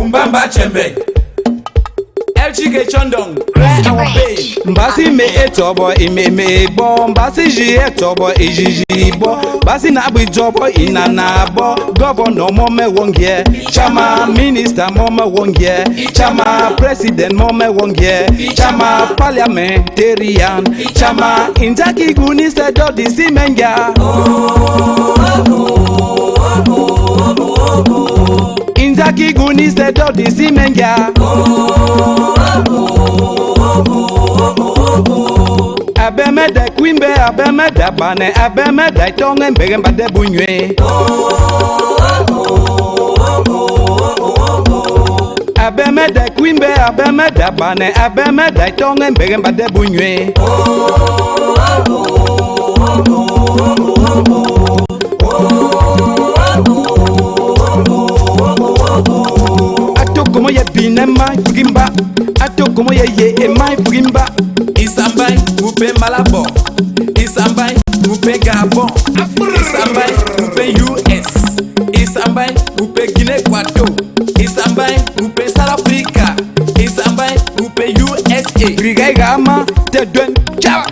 Umbamba chembe LGK Chondong, cry our pain. Mbasi me etobo imeme bo, mbasi ji etobo ijiji bo, mbasi na bu jobo inana bo. Governor mome wongye, chama minister mome wongye, chama president mome wongye, chama parliamentarian, chama injaki guni se do disi menga. Injaki guni se do disi menga. Abeme de quimbe, abeme de bane, abeme de tongue, begamba de buñue. Abeme de quimbe, abeme de bane, abeme de tongue, begamba de buñue. Ato como ya vine mai pugimba, ato como ya ye mai pugimba. Isambai, coupe Malabo. Isambai, coupe Gabon. Isambai, coupe US. Isambai, coupe Guinée-Équateur. Isambai, coupe South Africa. Isambai, coupe USA. Rigai gama te duen chapa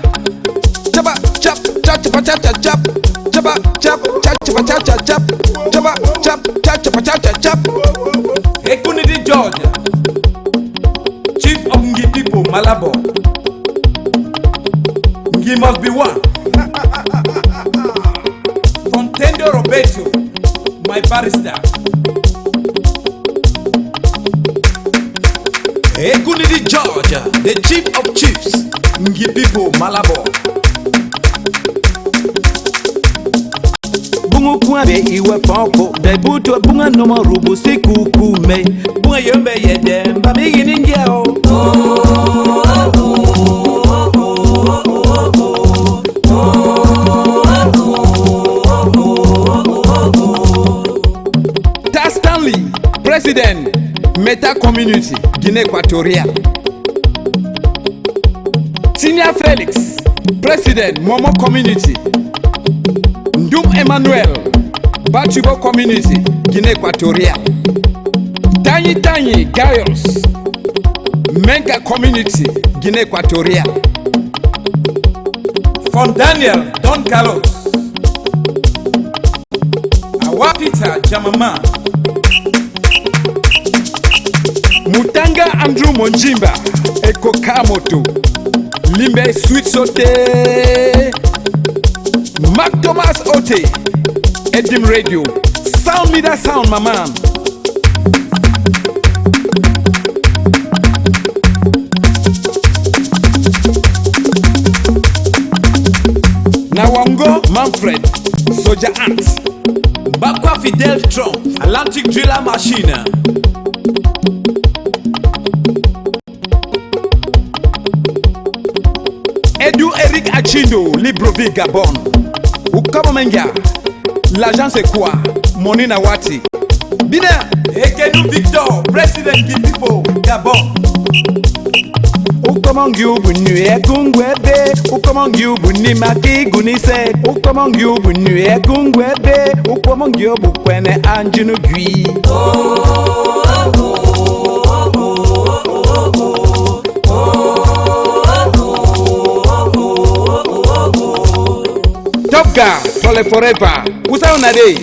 chapa chap chap chapa chap chap chap chapa chap chap chapa chap chap chap chapa chap chap chapa chap chap chap. Ekunidi Georgia, Chief of Ngi people Malabo. Ngi must be one. Contendo Roberto, my barrister. Ekunidi Georgia, the chief of chiefs, Ngi people Malabo. Bungu kuabe iwe poko, debuto bunga noma rubu siku kume. Bunga yombe yedem, bamigi ninjao. Stanley, President, Meta Community, Guinée Équatoriale. Senior Felix, President, Momo Community. Ndum Emmanuel, Bachibo Community, Guinée Équatoriale. Tany Gaius, Menga Community, Guinée Équatoriale. From Daniel, Don Carlos. Awapita Jamama. Mutanga Andrew Monjimba, Eko Kamoto, Limbe Sweet Sote, Mark Thomas Ote, Edim Radio, Sound me that sound, my man. Nawango Manfred, Soldier Ants, Bakwa Fidel Trump, Atlantic Driller Machine. Edu Eric Achindo, Libreville Gabon. Ukabamenga, l'agence c'est quoi? Monina Wati. Bina, Ekenu Victor, President Gipipo, Gabon. Ukomangu bunu ekungwebe, ukomangu buni maki gunise, ukomangu bunu ekungwebe, ukomangu bukwene anjunu gui. Top Gun, Tole Forever, Usa Unade.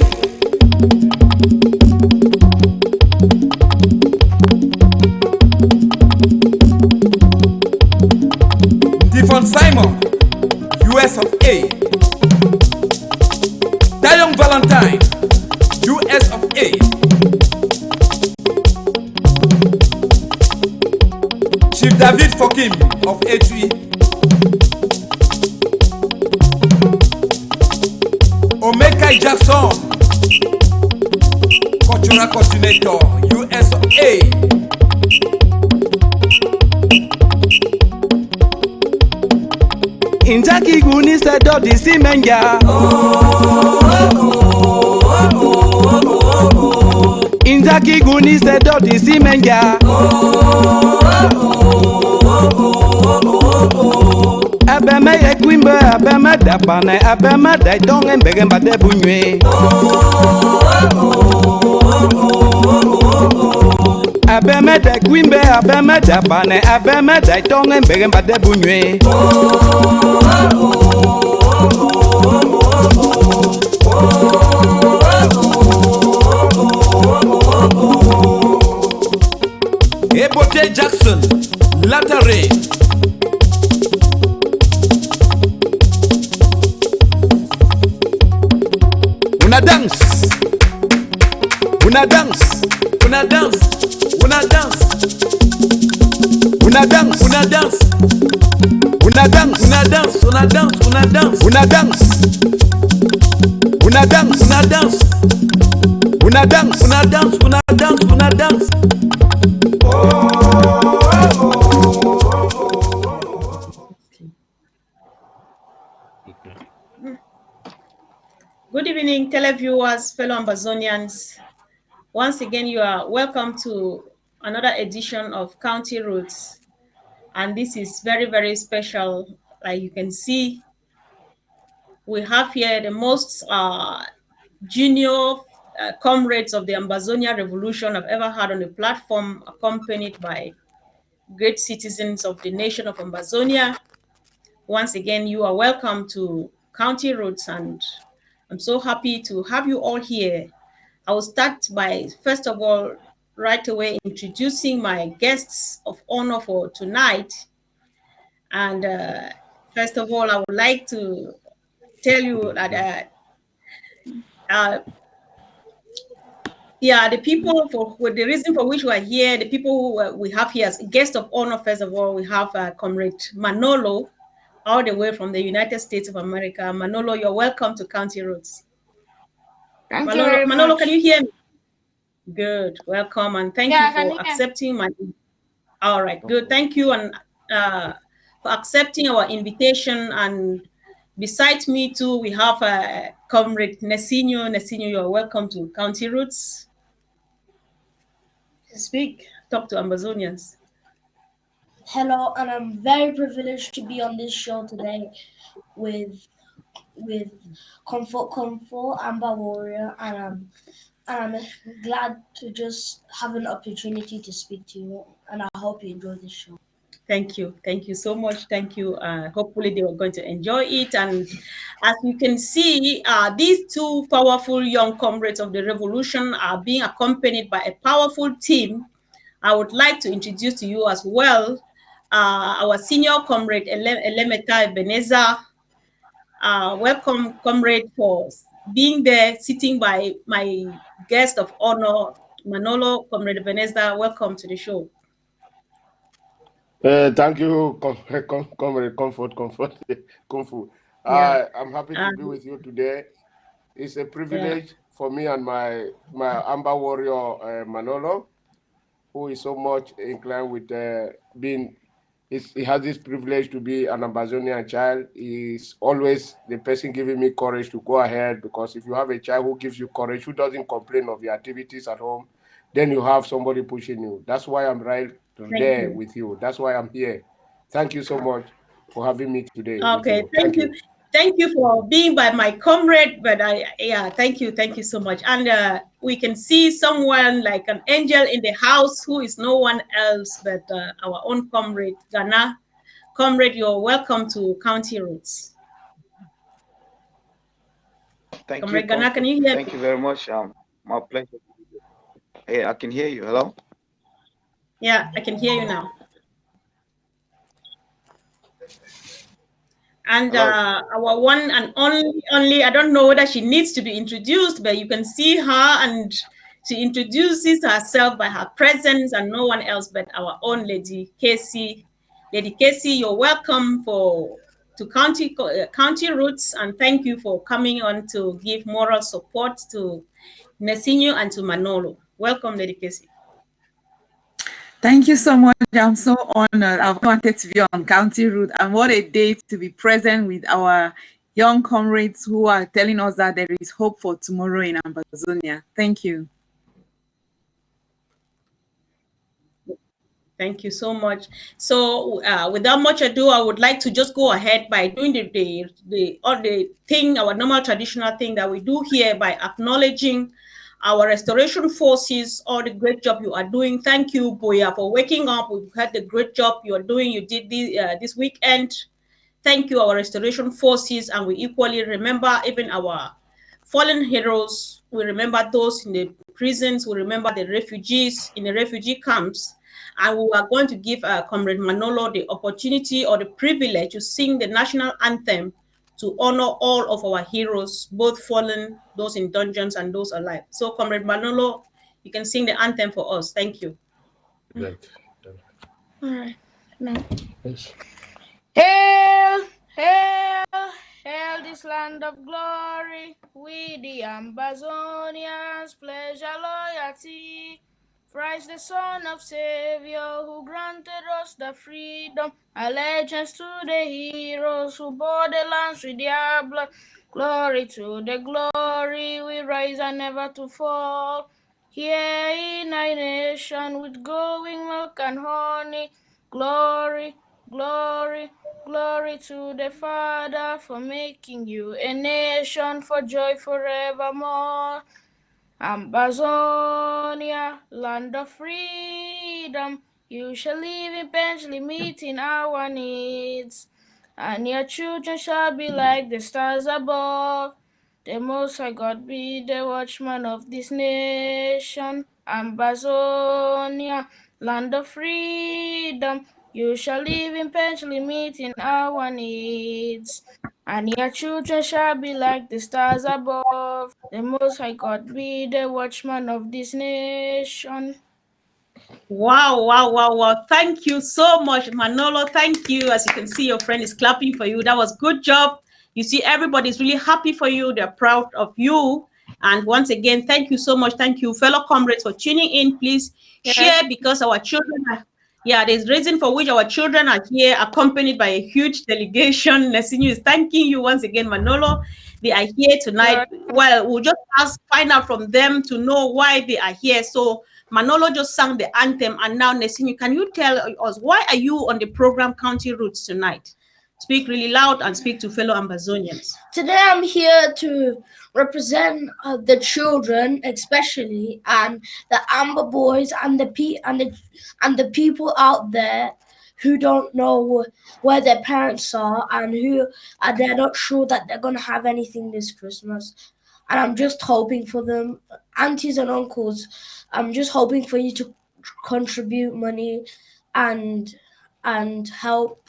Devon Simon, US of A. Dayong Valentine, US of A. Chief David Fokim of A3. Omeka Jackson, Cultural Coordinator, US of A. Injaki guni se do disi menga. Injaki guni se do disi menga. Abeme ye kwimbe, abeme da bane, abeme da tongue, begamba de buñue. abemede kwimbe abemede bane abemede tonge mbege mbade bunywe Ebote Jackson, Latare. Una dance, una dance, una dance, una dance, una dance, una dance, una dance, una dance, una dance, una dance, una dance, una dance, una dance, una dance, una dance, una dance, una dance. Good evening, televiewers, fellow Ambazonians. Once again, you are welcome to another edition of County Roots. And this is very, very special. Like you can see, we have here the most junior comrades of the Ambazonia Revolution I've ever had on the platform, accompanied by great citizens of the nation of Ambazonia. Once again, you are welcome to County Roots, and I'm so happy to have you all here. I will start by, first of all, right away introducing my guests of honor for tonight. And first of all, I would like to tell you that the people the reason for which we are here, the people who we have here as guest of honor, first of all, we have Comrade Manolo, all the way from the United States of America. Manolo, you're welcome to County Roots. Thank you very Manolo, much. can you hear me? Good, welcome, and thank you for accepting my. All right, good, thank you, and for accepting our invitation. And besides me too, we have Comrade Nesinho. Nesinho, you're welcome to County Roots. Speak, talk to Ambazonians. Hello, and I'm very privileged to be on this show today with Comfort, Amba Warrior, and I'm glad to just have an opportunity to speak to you, and I hope you enjoy this show. Thank you so much. Thank you. Hopefully they are going to enjoy it. And as you can see, these two powerful young comrades of the revolution are being accompanied by a powerful team. I would like to introduce to you as well our senior comrade Elemeta Ebeneza. Welcome, comrade, for being there, sitting by my guest of honor, Manolo. Comrade Ebeneza, welcome to the show. Thank you, Comrade Comfort. Yeah. I'm happy to be with you today. It's a privilege for me and my Amba warrior, Manolo, who is so much inclined with being. He has this privilege to be an Ambazonian child. He's always the person giving me courage to go ahead, because if you have a child who gives you courage, who doesn't complain of your activities at home, then you have somebody pushing you. That's why I'm right there with you. That's why I'm here. Thank you so much for having me today. Okay, thank you. Thank you for being by my comrade. But thank you so much. And we can see someone like an angel in the house who is no one else but our own comrade Ghana. Comrade, you're welcome to County Roots. Thank comrade you, Ghana, can you hear Thank you very much. My pleasure. Hey, I can hear you. Hello? Yeah, I can hear you now. And our one and only, I don't know whether she needs to be introduced, but you can see her, and she introduces herself by her presence, and no one else but our own Lady Casey. Lady Casey, you're welcome to County Roots, and thank you for coming on to give moral support to Nesinho and to Manolo. Welcome, Lady Casey. Thank you so much. I'm so honored. I've wanted to be on County Route, and what a day to be present with our young comrades who are telling us that there is hope for tomorrow in Ambazonia. Thank you. Thank you so much. So without much ado, I would like to just go ahead by doing the thing, our normal traditional thing that we do here, by acknowledging our restoration forces, all the great job you are doing. Thank you, Boya, for waking up. We've had the great job you are doing. You did this weekend. Thank you, our restoration forces, and we equally remember even our fallen heroes. We remember those in the prisons. We remember the refugees in the refugee camps. And we are going to give Comrade Manolo the opportunity or the privilege to sing the national anthem to honor all of our heroes, both fallen, those in dungeons, and those alive. So, Comrade Manolo, you can sing the anthem for us. Thank you. Right. All right. Now. Hail, hail, hail this land of glory, we the Ambazonians pledge our loyalty. Christ the Son of Savior, who granted us the freedom, allegiance to the heroes who bore the lands with their blood. Glory to the glory, we rise and never to fall. Here in our nation with glowing milk and honey, glory, glory, glory to the Father for making you a nation for joy forevermore. Ambazonia, land of freedom, you shall live in peacefully meeting our needs, and your children shall be like the stars above. The Most High God be the watchman of this nation. Ambazonia, land of freedom, you shall live in peacefully meeting our needs, and your children shall be like the stars above. The Most High God be the watchman of this nation. Wow, wow, wow, wow. Thank you so much, Manolo. Thank you. As you can see, your friend is clapping for you. That was good job. You see, everybody's really happy for you. They're proud of you. And once again, thank you so much. Thank you, fellow comrades, for tuning in. Please share because our children are, yeah, there's reason for which our children are here, accompanied by a huge delegation. Nesinu is thanking you once again, Manolo. They are here tonight. Well, we'll just find out from them to know why they are here. So Manolo just sang the anthem, and now Nesinu, can you tell us why are you on the program County Roots tonight? Speak really loud and speak to fellow Ambazonians. Today I'm here to represent the children, especially, and the Amba boys and the people out there who don't know where their parents are and who are they're not sure that they're gonna have anything this Christmas. And I'm just hoping for them, aunties and uncles. I'm just hoping for you to contribute money and help.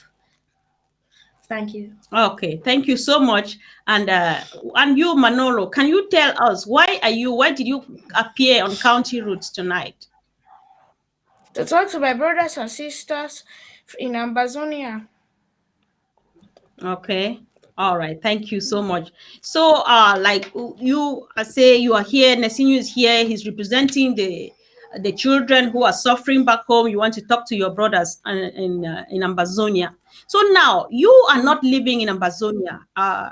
Thank you. Okay, thank you so much. And you, Manolo, can you tell us why did you appear on County Roots tonight? To talk to my brothers and sisters in Ambazonia. Okay. All right. Thank you so much. So, like you say, you are here. Nesinu is here. He's representing the children who are suffering back home. You want to talk to your brothers in Ambazonia. So now you are not living in Ambazonia,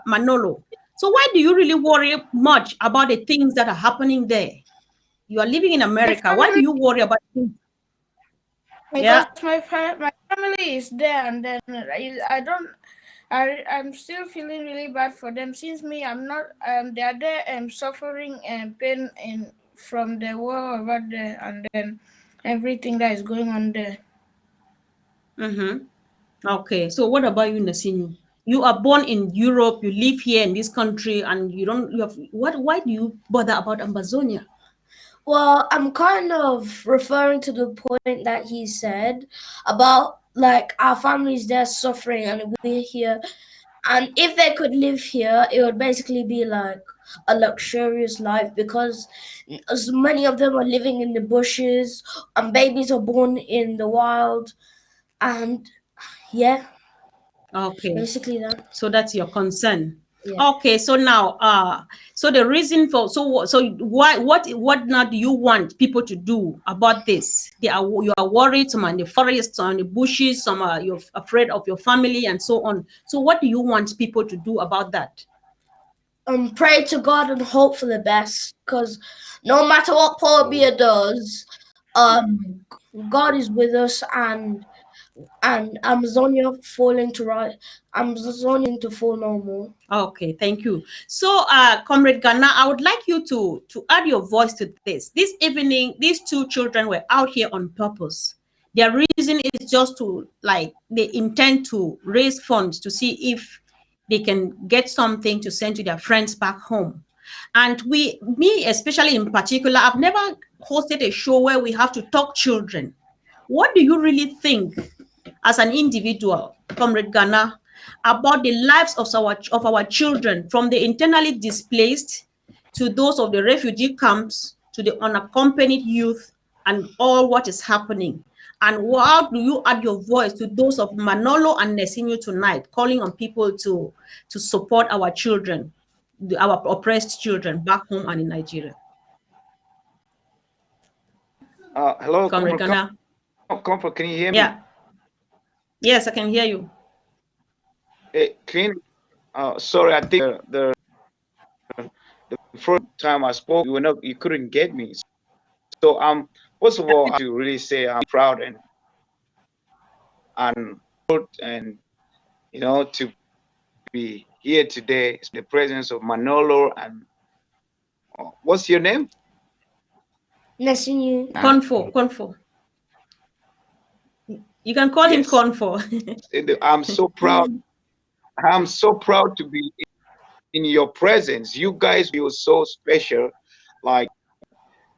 Manolo. So why do you really worry much about the things that are happening there? You are living in America. Why do you worry about things? Because my family is there, and then I'm still feeling really bad for them since me I'm not they are there suffering and pain from the war over there, and then everything that is going on there. Okay, so what about you, Nasinu? You are born in Europe, you live here in this country, and you have why do you bother about Ambazonia? Well, I'm kind of referring to the point that he said about like our families there suffering and we're here. And if they could live here, it would basically be like a luxurious life because as many of them are living in the bushes and babies are born in the wild. And yeah. Okay. Basically that. So that's your concern. Yeah. Okay, so now so the reason for what now do you want people to do about this? You are worried, some are in the forest, some are in the bushes, some are you're afraid of your family and so on. So what do you want people to do about that? Pray to God and hope for the best, because no matter what Paul Biya does, God is with us, and Amazonia falling to right, Amazonia to full normal. Okay, thank you. So, Comrade Ghana, I would like you to add your voice to this. This evening, these two children were out here on purpose. Their reason is just to, like, they intend to raise funds to see if they can get something to send to their friends back home. And me especially in particular, I've never hosted a show where we have to talk children. What do you really think as an individual, Comrade Ghana, about the lives of our children, from the internally displaced to those of the refugee camps to the unaccompanied youth, and all what is happening? And how do you add your voice to those of Manolo and Nesinho tonight, calling on people to support our children, our oppressed children back home and in Nigeria? Hello, Comrade Ghana. Comfort, can you hear me? Yeah. Yes, I can hear you. Sorry, I think the first time I spoke, you couldn't get me. So first of all, I have to really say I'm proud and to be here today in the presence of Manolo and what's your name? Nesinho. Confo. You can call him Confo. I'm so proud. I'm so proud to be in your presence. You guys feel so special, like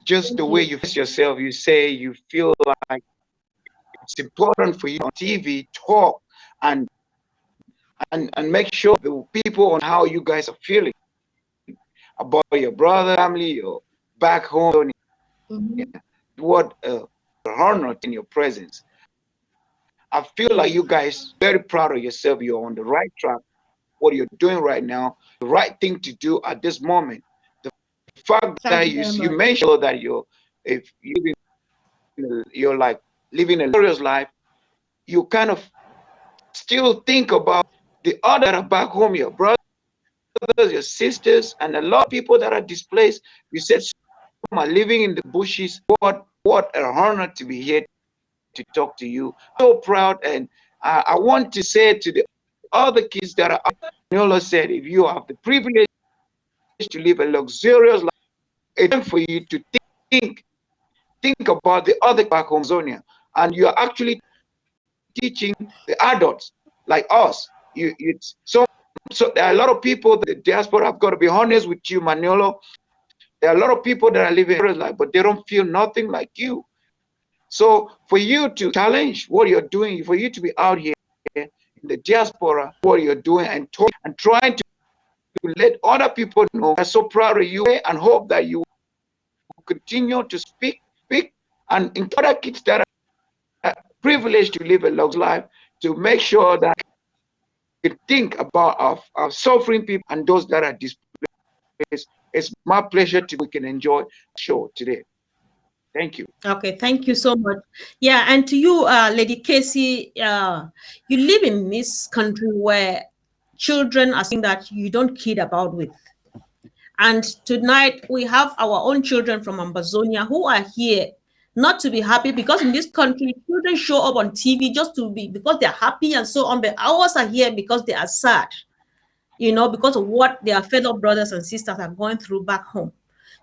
just the way you face yourself. You say you feel like it's important for you on TV talk and make sure the people on how you guys are feeling about your brother, family, or back home. What honor in your presence. I feel like you guys very proud of yourself. You're on the right track. What you're doing right now, the right thing to do at this moment. The fact that you mentioned that you're like living a glorious life, you kind of still think about the other that are back home, your brothers, your sisters, and a lot of people that are displaced. You said some are living in the bushes. What an honor to be here to talk to you. So proud, and I want to say to the other kids that are, Niola said, if you have the privilege to live a luxurious life, it's time for you to think about the other back home Zonia, and you are actually teaching the adults like us. So there are a lot of people, the diaspora. I've got to be honest with you, Manolo. There are a lot of people that are living a life, but they don't feel nothing like you. So for you to challenge what you're doing, for you to be out here in the diaspora, what you're doing and trying to let other people know, I'm so proud of you and hope that you will continue to speak, and in other kids that are privileged to live a long life, to make sure that we think about our suffering people and those that are displaced. It's my pleasure we can enjoy the show today. Thank you. Okay, thank you so much. Yeah, and to you, Lady Casey, you live in this country where children are something that you don't kid about with. And tonight we have our own children from Ambazonia who are here not to be happy, because in this country children show up on TV just to be, because they're happy and so on, but ours are here because they are sad, because of what their fellow brothers and sisters are going through back home.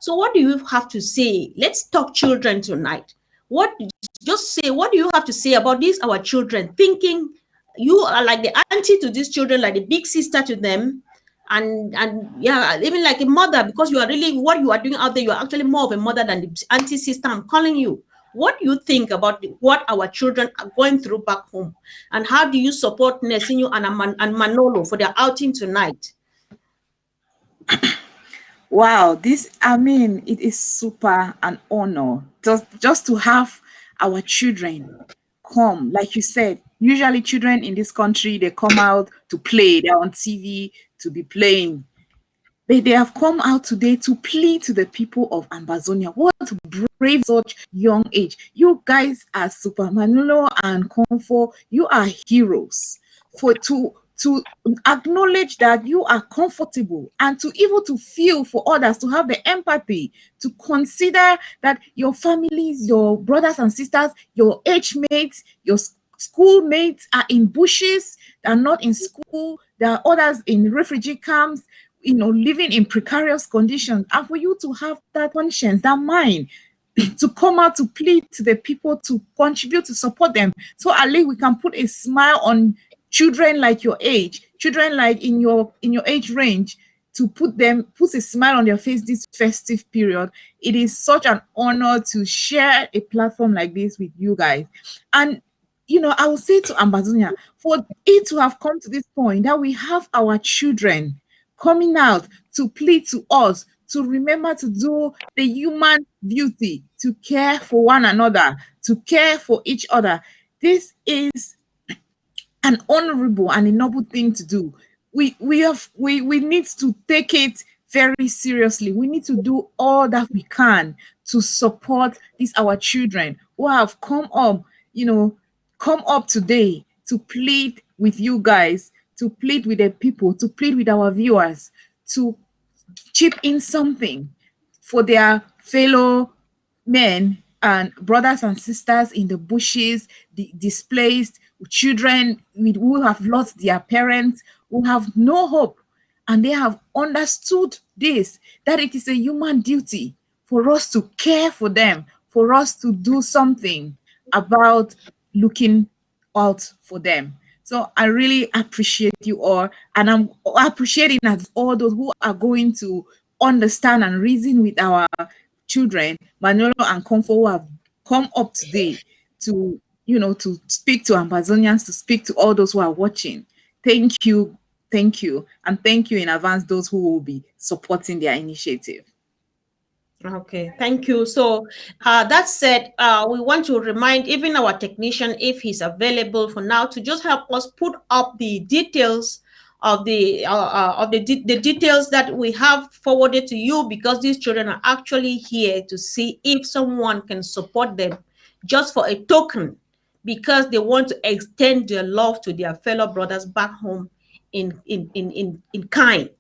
So what do you have to say? Let's talk children tonight. What do you have to say about these, our children, thinking you are like the auntie to these children, like the big sister to them, and yeah, even like a mother, because you are really, what you are doing out there, you are actually more of a mother than the auntie sister I'm calling you. What do you think about what our children are going through back home? And how do you support Nesinho and Manolo for their outing tonight? Wow, it is super an honor just to have our children come. Like you said, usually children in this country, they come out to play. They're on TV to be playing. But they have come out today to plead to the people of Ambazonia. What brave such young age. You guys are super. Manolo and Comfort, you are heroes. To acknowledge that you are comfortable, and to even to feel for others, to have the empathy, to consider that your families, your brothers and sisters, your age mates, your schoolmates are in bushes, they're not in school, there are others in refugee camps, living in precarious conditions. And for you to have that conscience, that mind, to come out to plead to the people to contribute to support them, so at least we can put a smile on children like your age, children like in your age range, to put a smile on their face this festive period. It is such an honor to share a platform like this with you guys. And I will say to Ambazonia, for it to have come to this point that we have our children coming out to plead to us to remember to do the human duty, to care for one another, to care for each other. This is an honorable and a noble thing to do. We need to take it very seriously. We need to do all that we can to support these our children who have come up today to plead with you guys, to plead with the people, to plead with our viewers, to chip in something for their fellow men and brothers and sisters in the bushes, the displaced children who have lost their parents, who have no hope. And they have understood this, that it is a human duty for us to care for them, for us to do something about looking out for them. So I really appreciate you all, and I'm appreciating as all those who are going to understand and reason with our children, Manolo and Comfort, who have come up today to to speak to Amazonians, to speak to all those who are watching. Thank you, and thank you in advance those who will be supporting their initiative. Okay, thank you. So that said, we want to remind even our technician, if he's available for now, to just help us put up the details of the details that we have forwarded to you, because these children are actually here to see if someone can support them just for a token, because they want to extend their love to their fellow brothers back home in kind.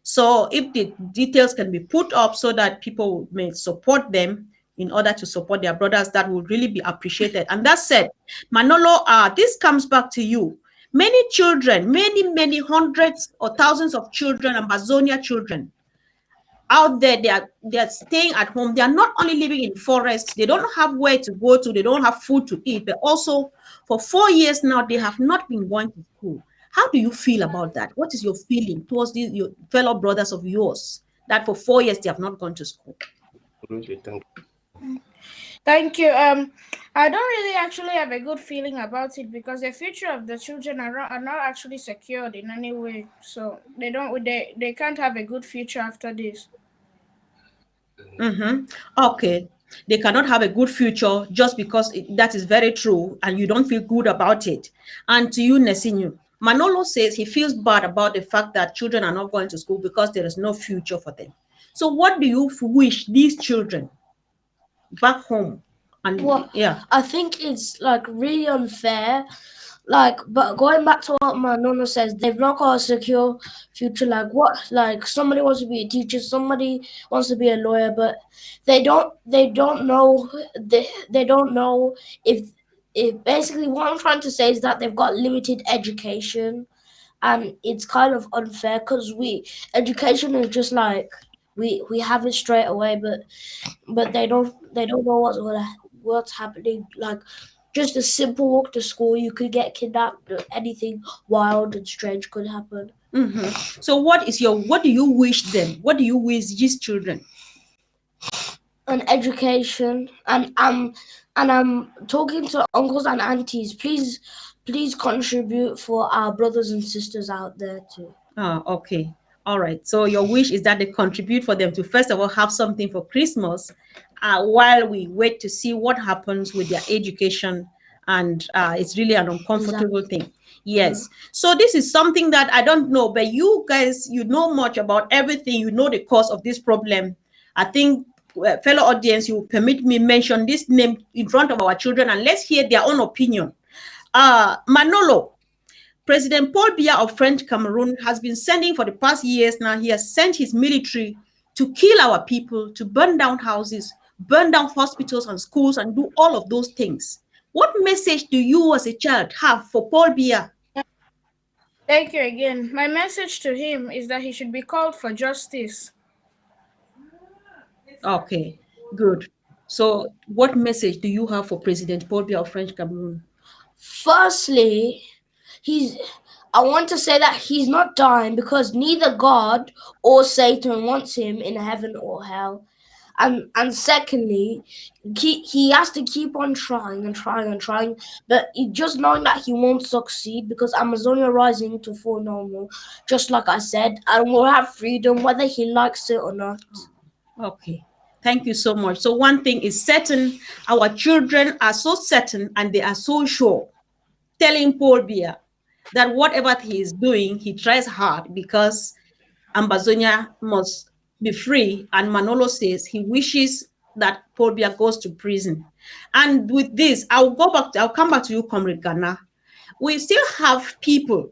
So if the details can be put up so that people may support them in order to support their brothers, that would really be appreciated. And that said, Manolo, this comes back to you. Many children, many hundreds or thousands of children, Amazonia children out there, they are staying at home. They are not only living in forests, they don't have where to go to, they don't have food to eat, but also for 4 years now, they have not been going to school. How do you feel about that? What is your feeling towards your fellow brothers of yours that for 4 years they have not gone to school? Thank you. I don't really actually have a good feeling about it, because the future of the children are not actually secured in any way. So they can't have a good future after this. Okay. They cannot have a good future just because that is very true, and you don't feel good about it. And to you, Nesinu, Manolo says he feels bad about the fact that children are not going to school because there is no future for them. So what do you wish these children back home? And Well, yeah, I think it's like really unfair. But going back to what Manolo says, they've not got a secure future. Like somebody wants to be a teacher, somebody wants to be a lawyer, but they don't know if basically what I'm trying to say is that they've got limited education, and it's kind of unfair, because education is just like we have it straight away, but they don't know what's happening. Like just a simple walk to school, you could get kidnapped. Anything wild and strange could happen. So what do you wish them? What do you wish these children? An education, and I'm talking to uncles and aunties. Please contribute for our brothers and sisters out there too. Okay. All right. So your wish is that they contribute for them to first of all have something for Christmas, while we wait to see what happens with their education. And it's really an uncomfortable thing. Yes. So this is something that I don't know, but you guys, you know much about everything. You know the cause of this problem. I think, fellow audience, you permit me mention this name in front of our children, and let's hear their own opinion. Manolo, President Paul Biya of French Cameroon has been sending for the past years now. He has sent his military to kill our people, to burn down houses, burn down hospitals and schools, and do all of those things. What message do you as a child have for Paul Biya? Thank you again. My message to him is that he should be called for justice. Okay, good. So, what message do you have for President Paul Biya of French Cameroon? Firstly, he's I want to say that he's not dying because neither God or Satan wants him in heaven or hell. And secondly, he has to keep on trying and trying and trying, but just knowing that he won't succeed because Amazonia rising to full normal, just like I said, and we'll have freedom whether he likes it or not. Okay, thank you so much. So, one thing is certain, our children are so certain and they are so sure, telling Paul Biya that whatever he is doing, he tries hard because Ambazonia must be free. And Manolo says he wishes that Paul Biya goes to prison. And with this, I'll come back to you, Comrade Ghana. We still have people,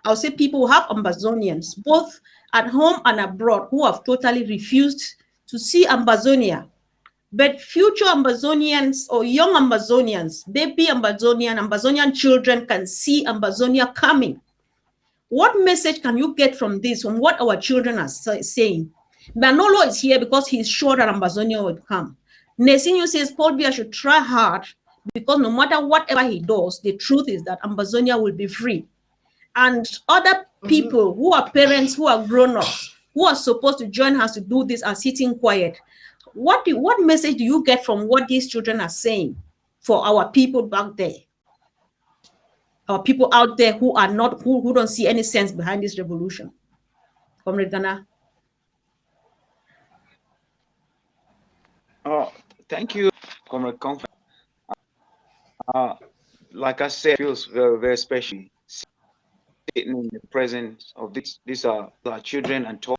I'll say people who have Ambazonians, both at home and abroad, who have totally refused to see Ambazonia. But future Ambazonians or young Ambazonians, baby Ambazonian children can see Ambazonia coming. What message can you get from this, from what our children are saying? Manolo is here because he's sure that Ambazonia will come. Nesinho says Paul Biya should try hard because no matter whatever he does, the truth is that Ambazonia will be free. And other people who are parents, who are grown-ups, who are supposed to join us to do this are sitting quiet. What message do you get from what these children are saying for our people back there? Our people out there who are not, who don't see any sense behind this revolution. Comrade Ghana. Oh, thank you, Comrade Comfort. Like I said, it feels very, very special sitting in the presence of these are our children and talk.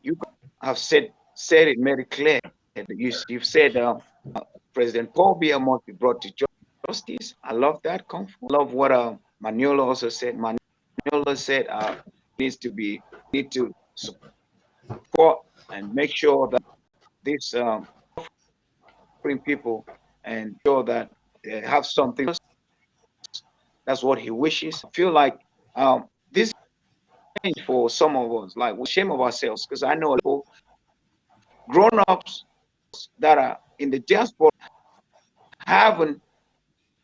You have said it very clear. You've said President Paul Biya must be brought to justice. I love that. Comfort. I love what Maniola also said. Maniola said need to support and make sure that these suffering people and sure that they have something. That's what he wishes. I feel like this change for some of us, like we shame of ourselves, because I know people, grown-ups that are in the diaspora haven't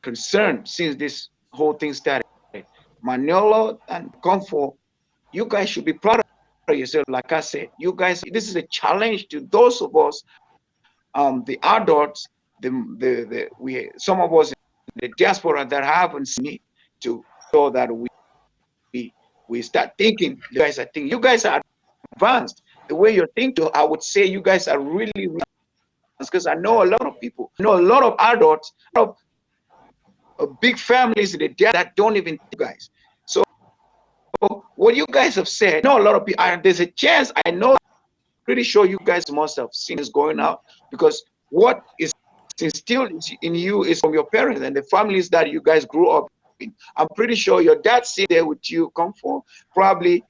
concerned since this whole thing started. Manolo and Comfort, you guys should be proud of yourself. Like I said, you guys, this is a challenge to those of us, the adults, some of us in the diaspora that haven't seen it, to show that we start thinking. You guys are advanced. The way you're thinking, I would say you guys are really, really advanced, because I know a lot of people, I know a lot of adults, a lot of big families in the diaspora that don't even think, guys. So what you guys have said, I know a lot of people, there's a chance, I know, pretty sure you guys must have seen this going out, because what is instilled in you is from your parents and the families that you guys grew up in. I'm pretty sure your dad sitting there with you, Comfort, probably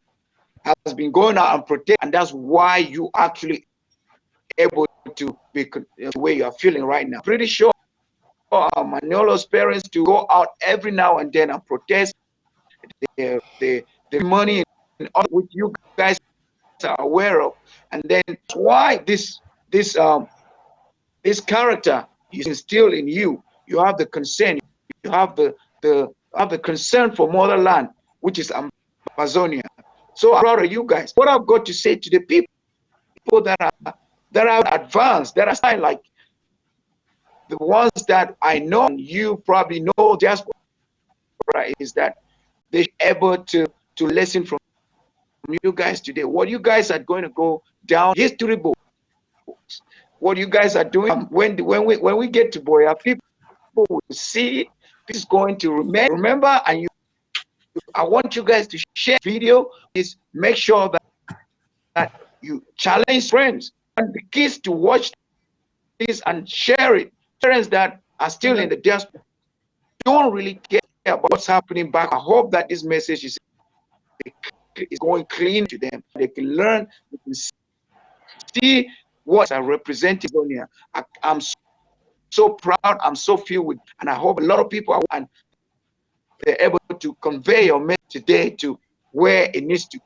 has been going out and protect, and that's why you actually able to be the way you are feeling right now. Pretty sure Manolo's parents to go out every now and then and protest the money and all which you guys are aware of, and then why this character is instilled in you. You have the concern, you have the concern for motherland, which is Amazonia. So I'm proud of you guys. What I've got to say to the people that are advanced, that are like the ones that I know, and you probably know just right, is that they're able to listen from you guys today. What you guys are going to go down history books. What you guys are doing when we get to Boya, people will see it. This is going to remember, and I want you guys to share video. Is make sure that you challenge friends and the kids to watch this and share it. Parents that are still in the diaspora don't really care about what's happening back. I hope that this message is going clean to them. They can learn, they can see what are represented on here. I'm so proud. I'm so filled with, and I hope a lot of people are, and they're able to convey your message today to where it needs to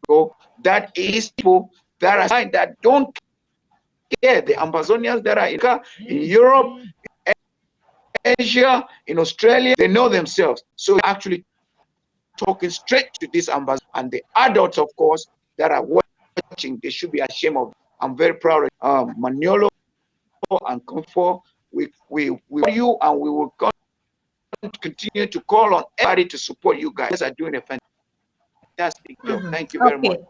go. That is people that are that don't care. The Amazonians that are in Europe, Asia, in Australia, they know themselves. So actually talking straight to this ambassador, and the adults, of course, that are watching, they should be ashamed of. I'm very proud of Maniolo and Comfort. We you, and we will continue to call on everybody to support you guys. You guys are doing a fantastic job. Thank you very much.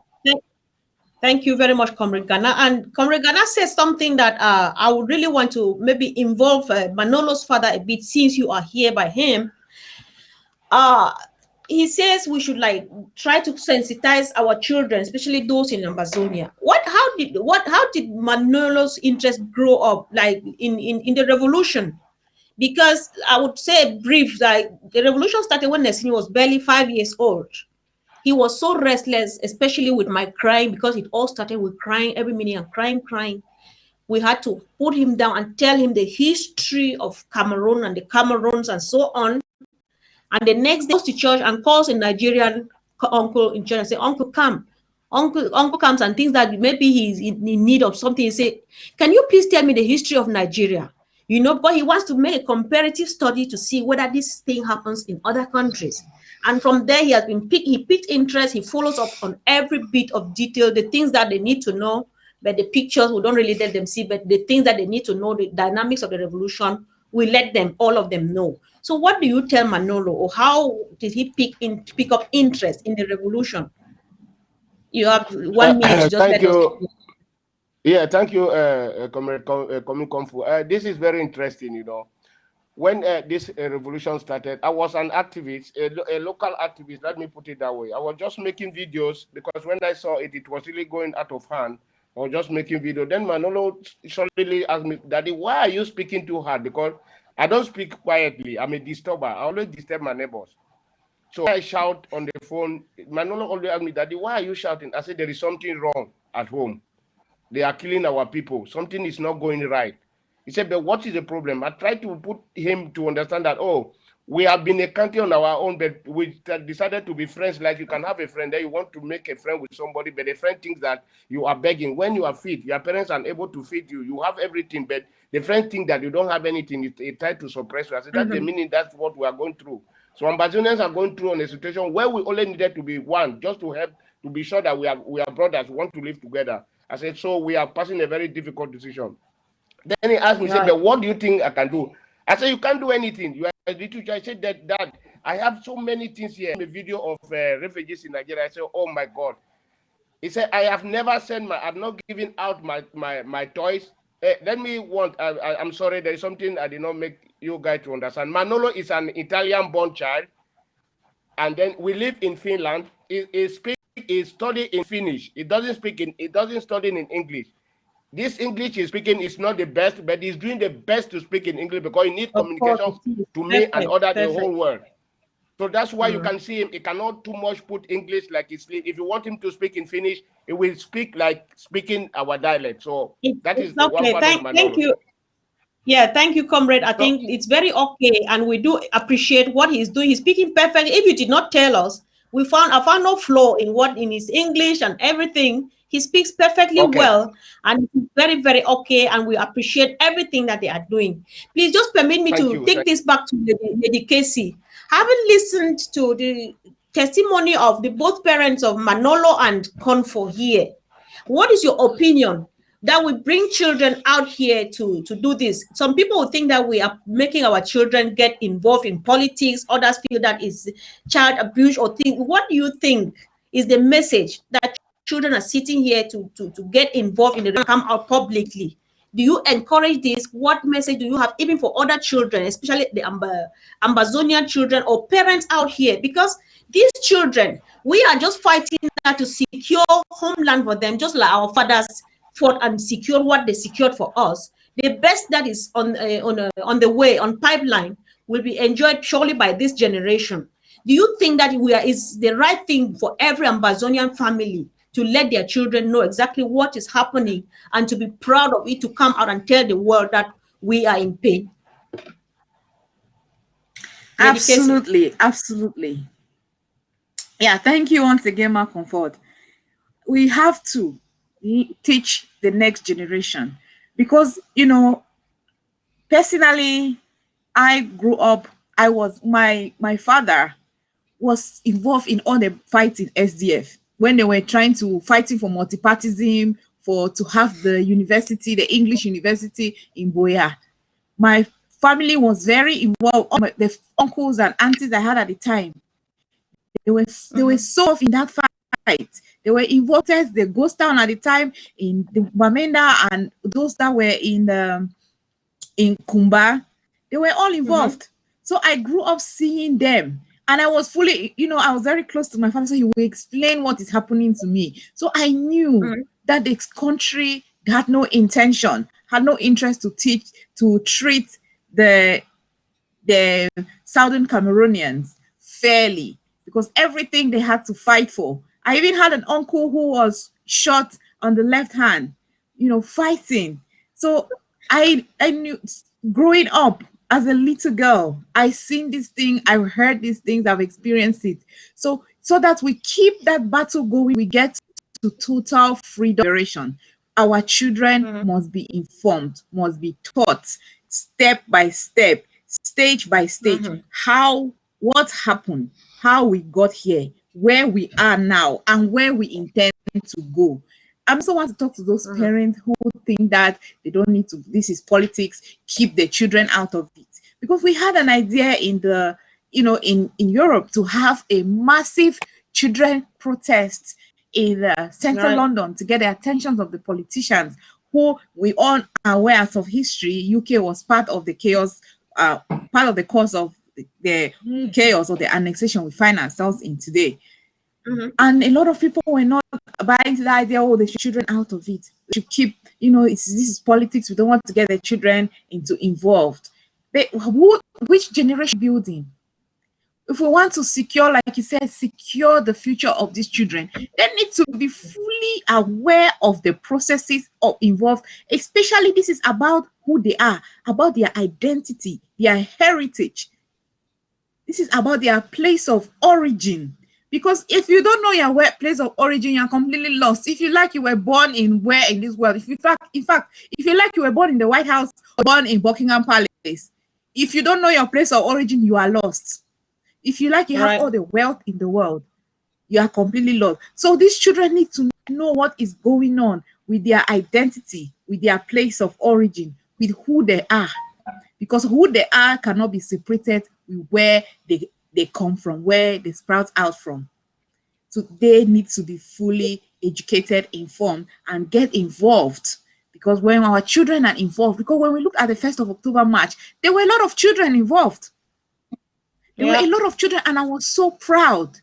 Thank you very much, Comrade Ghana. And Comrade Ghana says something that I would really want to maybe involve Manolo's father a bit, since you are here by him. He says we should like try to sensitize our children, especially those in Amazonia. How did Manolo's interest grow up, like in the revolution? Because I would say brief, like the revolution started when Nesini was barely 5 years old. He was so restless, especially with my crying, because it all started with crying every minute and crying. We had to put him down and tell him the history of Cameroon and the Cameroons and so on. And the next day, he goes to church and calls a Nigerian uncle in church and say, "Uncle, come." Uncle comes and thinks that maybe he's in need of something. He say, "Can you please tell me the history of Nigeria?" You know, but he wants to make a comparative study to see whether this thing happens in other countries. And from there, he picked interest. He follows up on every bit of detail, the things that they need to know, but the pictures, we don't really let them see, but the things that they need to know, the dynamics of the revolution, we let them, all of them know. So what do you tell Manolo, or how did he pick up interest in the revolution? You have 1 minute to just thank let us you. Yeah, thank you, Comrade Komfu. This is very interesting, you know. When this revolution started, I was an activist, a local activist, let me put it that way. I was just making videos because when I saw it, it was really going out of hand. I was just making video. Then Manolo suddenly asked me, "Daddy, why are you speaking too hard?" Because I don't speak quietly. I'm a disturber. I always disturb my neighbors. So I shout on the phone. Manolo always asked me, "Daddy, why are you shouting?" I said, "There is something wrong at home. They are killing our people. Something is not going right." He said, "But what is the problem?" I tried to put him to understand that, oh, we have been a country on our own, but we decided to be friends. Like you can have a friend, then you want to make a friend with somebody, but the friend thinks that you are begging. When you are fit, your parents are able to feed you. You have everything, but the friend thinks that you don't have anything. It tried to suppress you. I said, that's the meaning. That's what we are going through. So Ambazonians are going through on a situation where we only needed to be one, just to help, to be sure that we are brothers, we want to live together. I said, so we are passing a very difficult decision. Then he asked me, he said, "But what do you think I can do?" I said, "You can't do anything. You are a little child." I said, Dad, I have so many things here. A video of refugees in Nigeria. I said, "Oh my God." He said, I've not given out my toys. I'm sorry, there is something I did not make you guys to understand. Manolo is an Italian-born child. And then we live in Finland. He study in Finnish. It doesn't study in English. This English he's speaking is not the best, but he's doing the best to speak in English because he needs communication to me and the whole world. So that's why you can see him. He cannot too much put English like he's. If you want him to speak in Finnish, he will speak like speaking our dialect. So that is the one part of my knowledge. Thank you. Yeah, thank you, comrade. I think it's very okay, and we do appreciate what he's doing. He's speaking perfectly. If you did not tell us, I found no flaw in his English and everything. He speaks perfectly well, and it's very, very okay, and we appreciate everything that they are doing. Please just permit me to take this back to Lady Casey. Having listened to the testimony of the both parents of Manolo and Konfo here, what is your opinion that we bring children out here to do this? Some people will think that we are making our children get involved in politics. Others feel that is child abuse or thing. What do you think is the message that children are sitting here to get involved in the come out publicly? Do you encourage this? What message do you have even for other children, especially the Ambazonian children or parents out here? Because these children, we are just fighting to secure homeland for them, just like our fathers fought and secured what they secured for us. The best that is on the way, on pipeline, will be enjoyed surely by this generation. Do you think that is the right thing for every Ambazonian family to let their children know exactly what is happening and to be proud of it, to come out and tell the world that we are in pain. Absolutely, absolutely. Yeah, thank you once again, Ma Comfort. We have to teach the next generation because, you know, personally, I grew up, I was, my father was involved in all the fights in SDF when they were trying to fighting for multipartism, for to have the university, the English university in Boya. My family was very involved. All the uncles and aunties I had at the time, they were so in that fight. They were involved. The ghost town at the time in the Bamenda and those that were in Kumba, they were all involved. So I grew up seeing them. And I was fully, you know, I was very close to my father, so he would explain what is happening to me. So I knew that the country had no intention, had no interest to treat the Southern Cameroonians fairly because everything they had to fight for. I even had an uncle who was shot on the left hand, you know, fighting. So I knew growing up as a little girl, I seen this thing, I heard these things, I've experienced it. So that we keep that battle going, we get to total freedom. Our children must be informed, must be taught step by step, stage by stage, what happened, how we got here, where we are now, and where we intend to go. I also want to talk to those parents who think that they don't need to, this is politics, keep the children out of it. Because we had an idea in the, you know, in Europe to have a massive children protest in central London to get the attention of the politicians who we all are aware of history. UK was part of the chaos, part of the cause of the chaos or the annexation we find ourselves in today. And a lot of people were not buying the idea, oh, the children out of it. We should keep, you know, this is politics. We don't want to get the children involved. But which generation building? If we want to secure, like you said, secure the future of these children, they need to be fully aware of the processes involved. Especially this is about who they are, about their identity, their heritage. This is about their place of origin. Because if you don't know your place of origin, you're completely lost. If you like, you were born in where in this world. If in fact, if you like, you were born in the White House or born in Buckingham Palace. If you don't know your place of origin, you are lost. If you like, you have all the wealth in the world, you are completely lost. So these children need to know what is going on with their identity, with their place of origin, with who they are. Because who they are cannot be separated with where they come from, where they sprout out from. So they need to be fully educated, informed, and get involved. Because when our children are involved, because when we look at the 1st of October march, there were a lot of children involved. There were a lot of children, and I was so proud.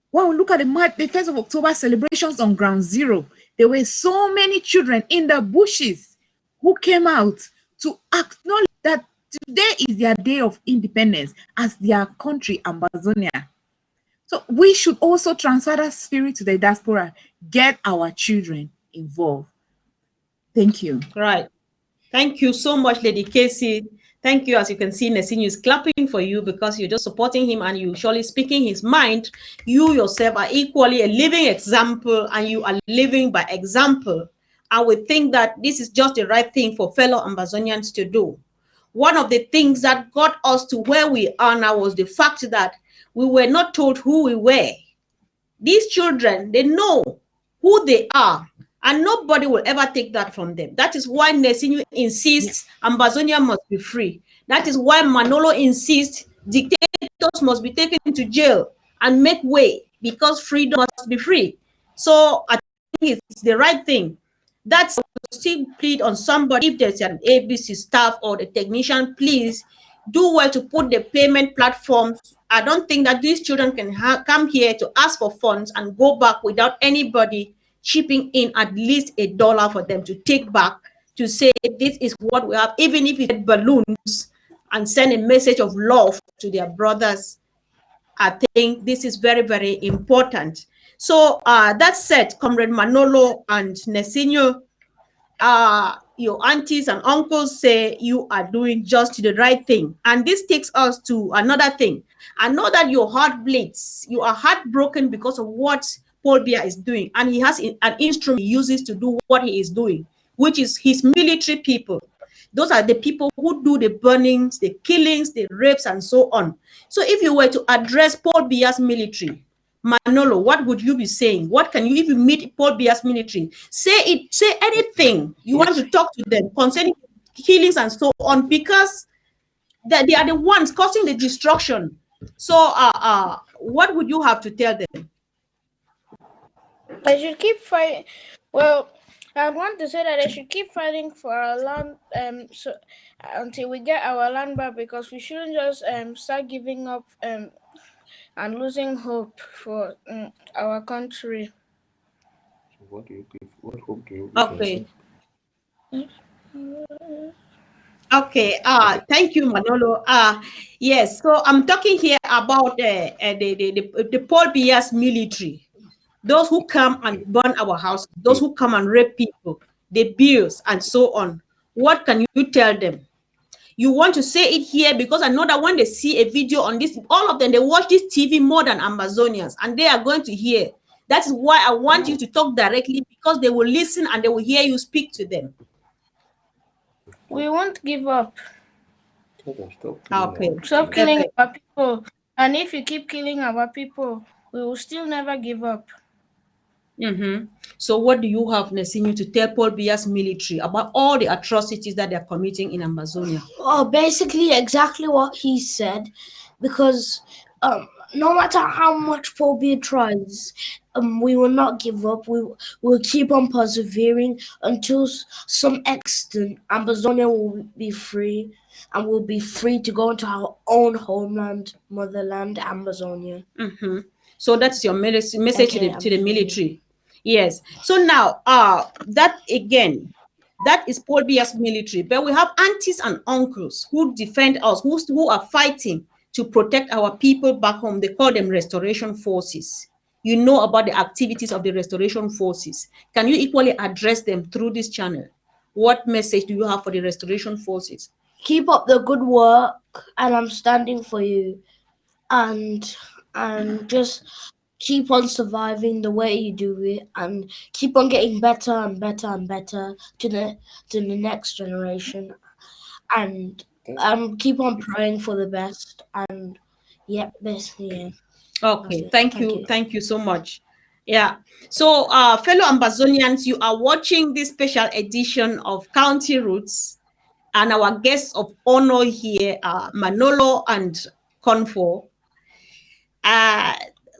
When we look at the 1st of October celebrations on Ground Zero, there were so many children in the bushes who came out to acknowledge that today is their day of independence as their country, Ambazonia. So we should also transfer that spirit to the diaspora, get our children involved. Thank you. Right. Thank you so much, Lady Casey. Thank you. As you can see, Nesinho is clapping for you because you're just supporting him and you surely speaking his mind. You yourself are equally a living example and you are living by example. I would think that this is just the right thing for fellow Ambazonians to do. One of the things that got us to where we are now was the fact that we were not told who we were. These children, they know who they are, and nobody will ever take that from them. That is why Nesinho insists Ambazonia must be free. That is why Manolo insists dictators must be taken to jail and make way, because freedom must be free. So I think it's the right thing. That's still plead on somebody. If there's an ABC staff or the technician, please do well to put the payment platforms. I don't think that these children can come here to ask for funds and go back without anybody chipping in at least $1 for them to take back, to say this is what we have, even if it's balloons, and send a message of love to their brothers. I think this is very, very important. So that said, Comrade Manolo and Nesinho, your aunties and uncles say you are doing just the right thing. And this takes us to another thing. I know that your heart bleeds. You are heartbroken because of what Paul Biya is doing. And he has an instrument he uses to do what he is doing, which is his military people. Those are the people who do the burnings, the killings, the rapes, and so on. So if you were to address Paul Biya's military, Manolo, what would you be saying? What can you, if you meet Paul Biya's military, say anything you want to talk to them concerning killings and so on, because they are the ones causing the destruction. So, what would you have to tell them? They should keep fighting. Well, I want to say that they should keep fighting for our land, so until we get our land back, because we shouldn't just start giving up and losing hope for our country. What do you give? What hope do you give Okay. yourself? Okay. Thank you, Manolo. Yes. So I'm talking here about the Paul Biya's military. Those who come and burn our houses, those who come and rape people, the bills, and so on. What can you tell them? You want to say it here because I know that when they see a video on this, all of them, they watch this TV more than Amazonians, and they are going to hear. That is why I want you to talk directly, because they will listen and they will hear you speak to them. We won't give up. Okay. Stop killing our people. And if you keep killing our people, we will still never give up. So what do you have, Nesinu, to tell Paul Biya's military about all the atrocities that they're committing in Amazonia? Oh, basically exactly what he said, because no matter how much Paul Biya tries, we will not give up. We will keep on persevering until some extent Amazonia will be free, and we'll be free to go into our own homeland, motherland, Amazonia. So that's your message Okay, to the military. Yes. So now, that again, that is Paul Biya's military. But we have aunties and uncles who defend us, who are fighting to protect our people back home. They call them restoration forces. You know about the activities of the restoration forces. Can you equally address them through this channel? What message do you have for the restoration forces? Keep up the good work, and I'm standing for you. And just keep on surviving the way you do it, and keep on getting better and better and better to the next generation, and keep on praying for the best. And yeah, basically, yeah. Okay, thank you so much. Yeah. So, fellow Ambazonians, you are watching this special edition of County Roots, and our guests of honor here are Manolo and Confor. Uh,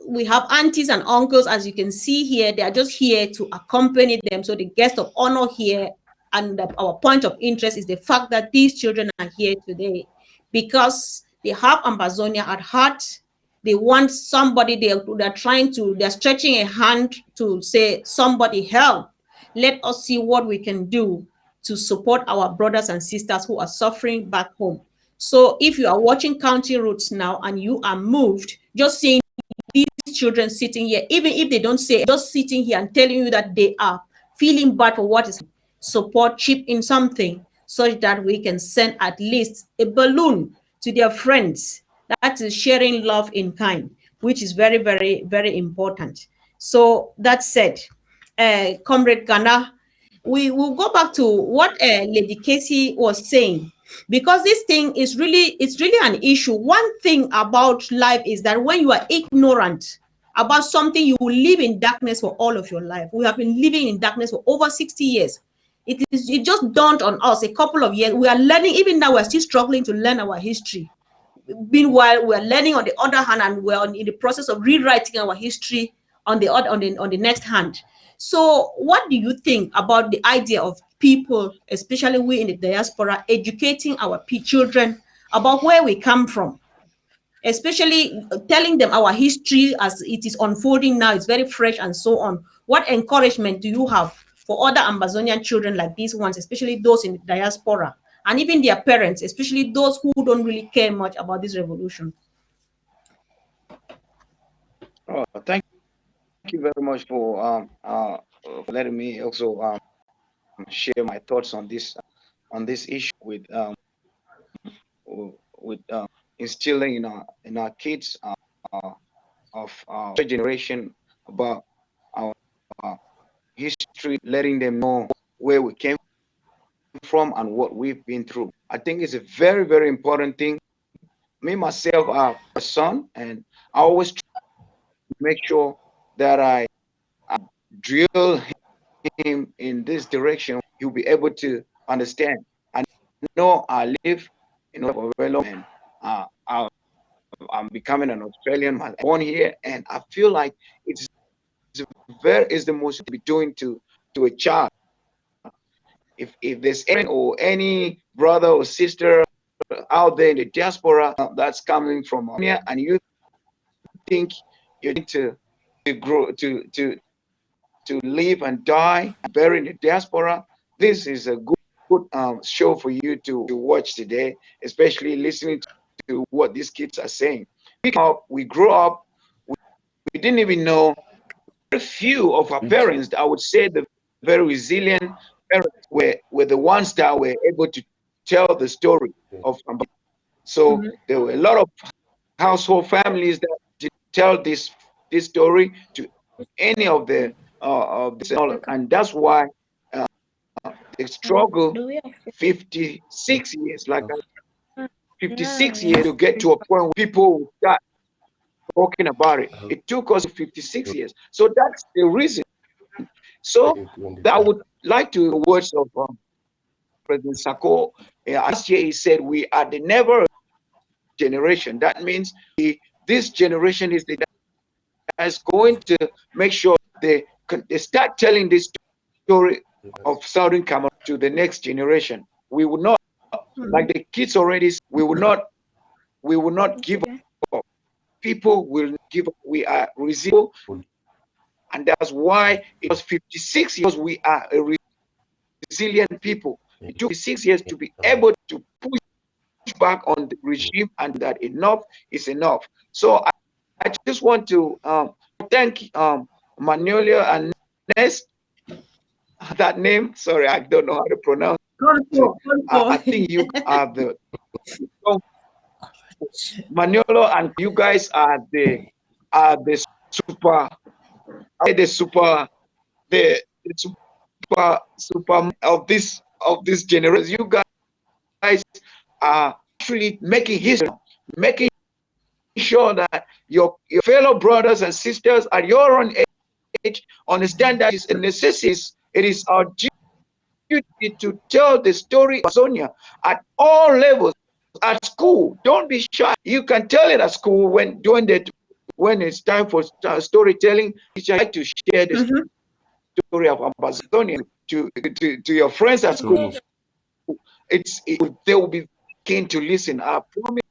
we have aunties and uncles, as you can see here. They are just here to accompany them. So the guest of honor here, and our point of interest is the fact that these children are here today because they have Ambazonia at heart. They want somebody, they're stretching a hand to say, somebody help. Let us see what we can do to support our brothers and sisters who are suffering back home. So if you are watching County Roots now and you are moved, just seeing these children sitting here, even if they don't say, just sitting here and telling you that they are feeling bad for what is support, chip in something such that we can send at least a balloon to their friends. That is sharing love in kind, which is very, very, very important. So that said, Comrade Ghana, we will go back to what Lady Casey was saying, because this thing is really, it's really an issue. One thing about life is that when you are ignorant about something, you will live in darkness for all of your life. We have been living in darkness for over 60 years. It just dawned on us a couple of years. We are learning, even now we're still struggling to learn our history. Meanwhile, we're learning on the other hand, and we're in the process of rewriting our history on the other, on the next hand. So what do you think about the idea of people, especially we in the diaspora, educating our children about where we come from, especially telling them our history as it is unfolding now, it's very fresh and so on? What encouragement do you have for other Amazonian children like these ones, especially those in the diaspora, and even their parents, especially those who don't really care much about this revolution? Oh, thank you very much for letting me also share my thoughts on this issue with instilling in our kids of our generation about our history, letting them know where we came from and what we've been through. I think it's a very, very important thing. Me myself, I have a son, and I always try to make sure that I drill him in this direction. He'll be able to understand. I know I live in Overwhelm, and I'm becoming an Australian. I'm born here, and I feel like it's the most to be doing to a child. If there's any brother or sister out there in the diaspora that's coming from here, and you think you need to grow to live and die and bury in the diaspora, this is a good show for you to watch today, especially listening to what these kids are saying. We grew up, we didn't even know. Very few of our parents, I would say the very resilient parents, were the ones that were able to tell the story of Amba. So there were a lot of household families that did tell this story to any of the and that's why they struggle 56 years, like 56 years to get to a point where people will start talking about it. It took us 56 years. So that's the reason. So I would like to the words of President Sako. Last year he said we are the never generation. That means this generation is the that's going to make sure they start telling this story of Southern Cameroon to the next generation. We will not, like the kids already, we will not give up. People will give up. We are resilient, and that's why it was 56 years. We are a resilient people. It took 6 years to be able to push back on the regime, and that enough is enough. So I just want to thank Manuela and Nest. That name, sorry, I don't know how to pronounce it. I think you are the Manolo, and you guys are the super of this generation. You guys are actually making history, making sure that your fellow brothers and sisters at your own age understand that it's a necessity. It is our duty to tell the story of Sonia at all levels. At school, don't be shy. You can tell it at school when it's time for storytelling. You like to share the story of Amazonia to your friends at school. They will be keen to listen. I promise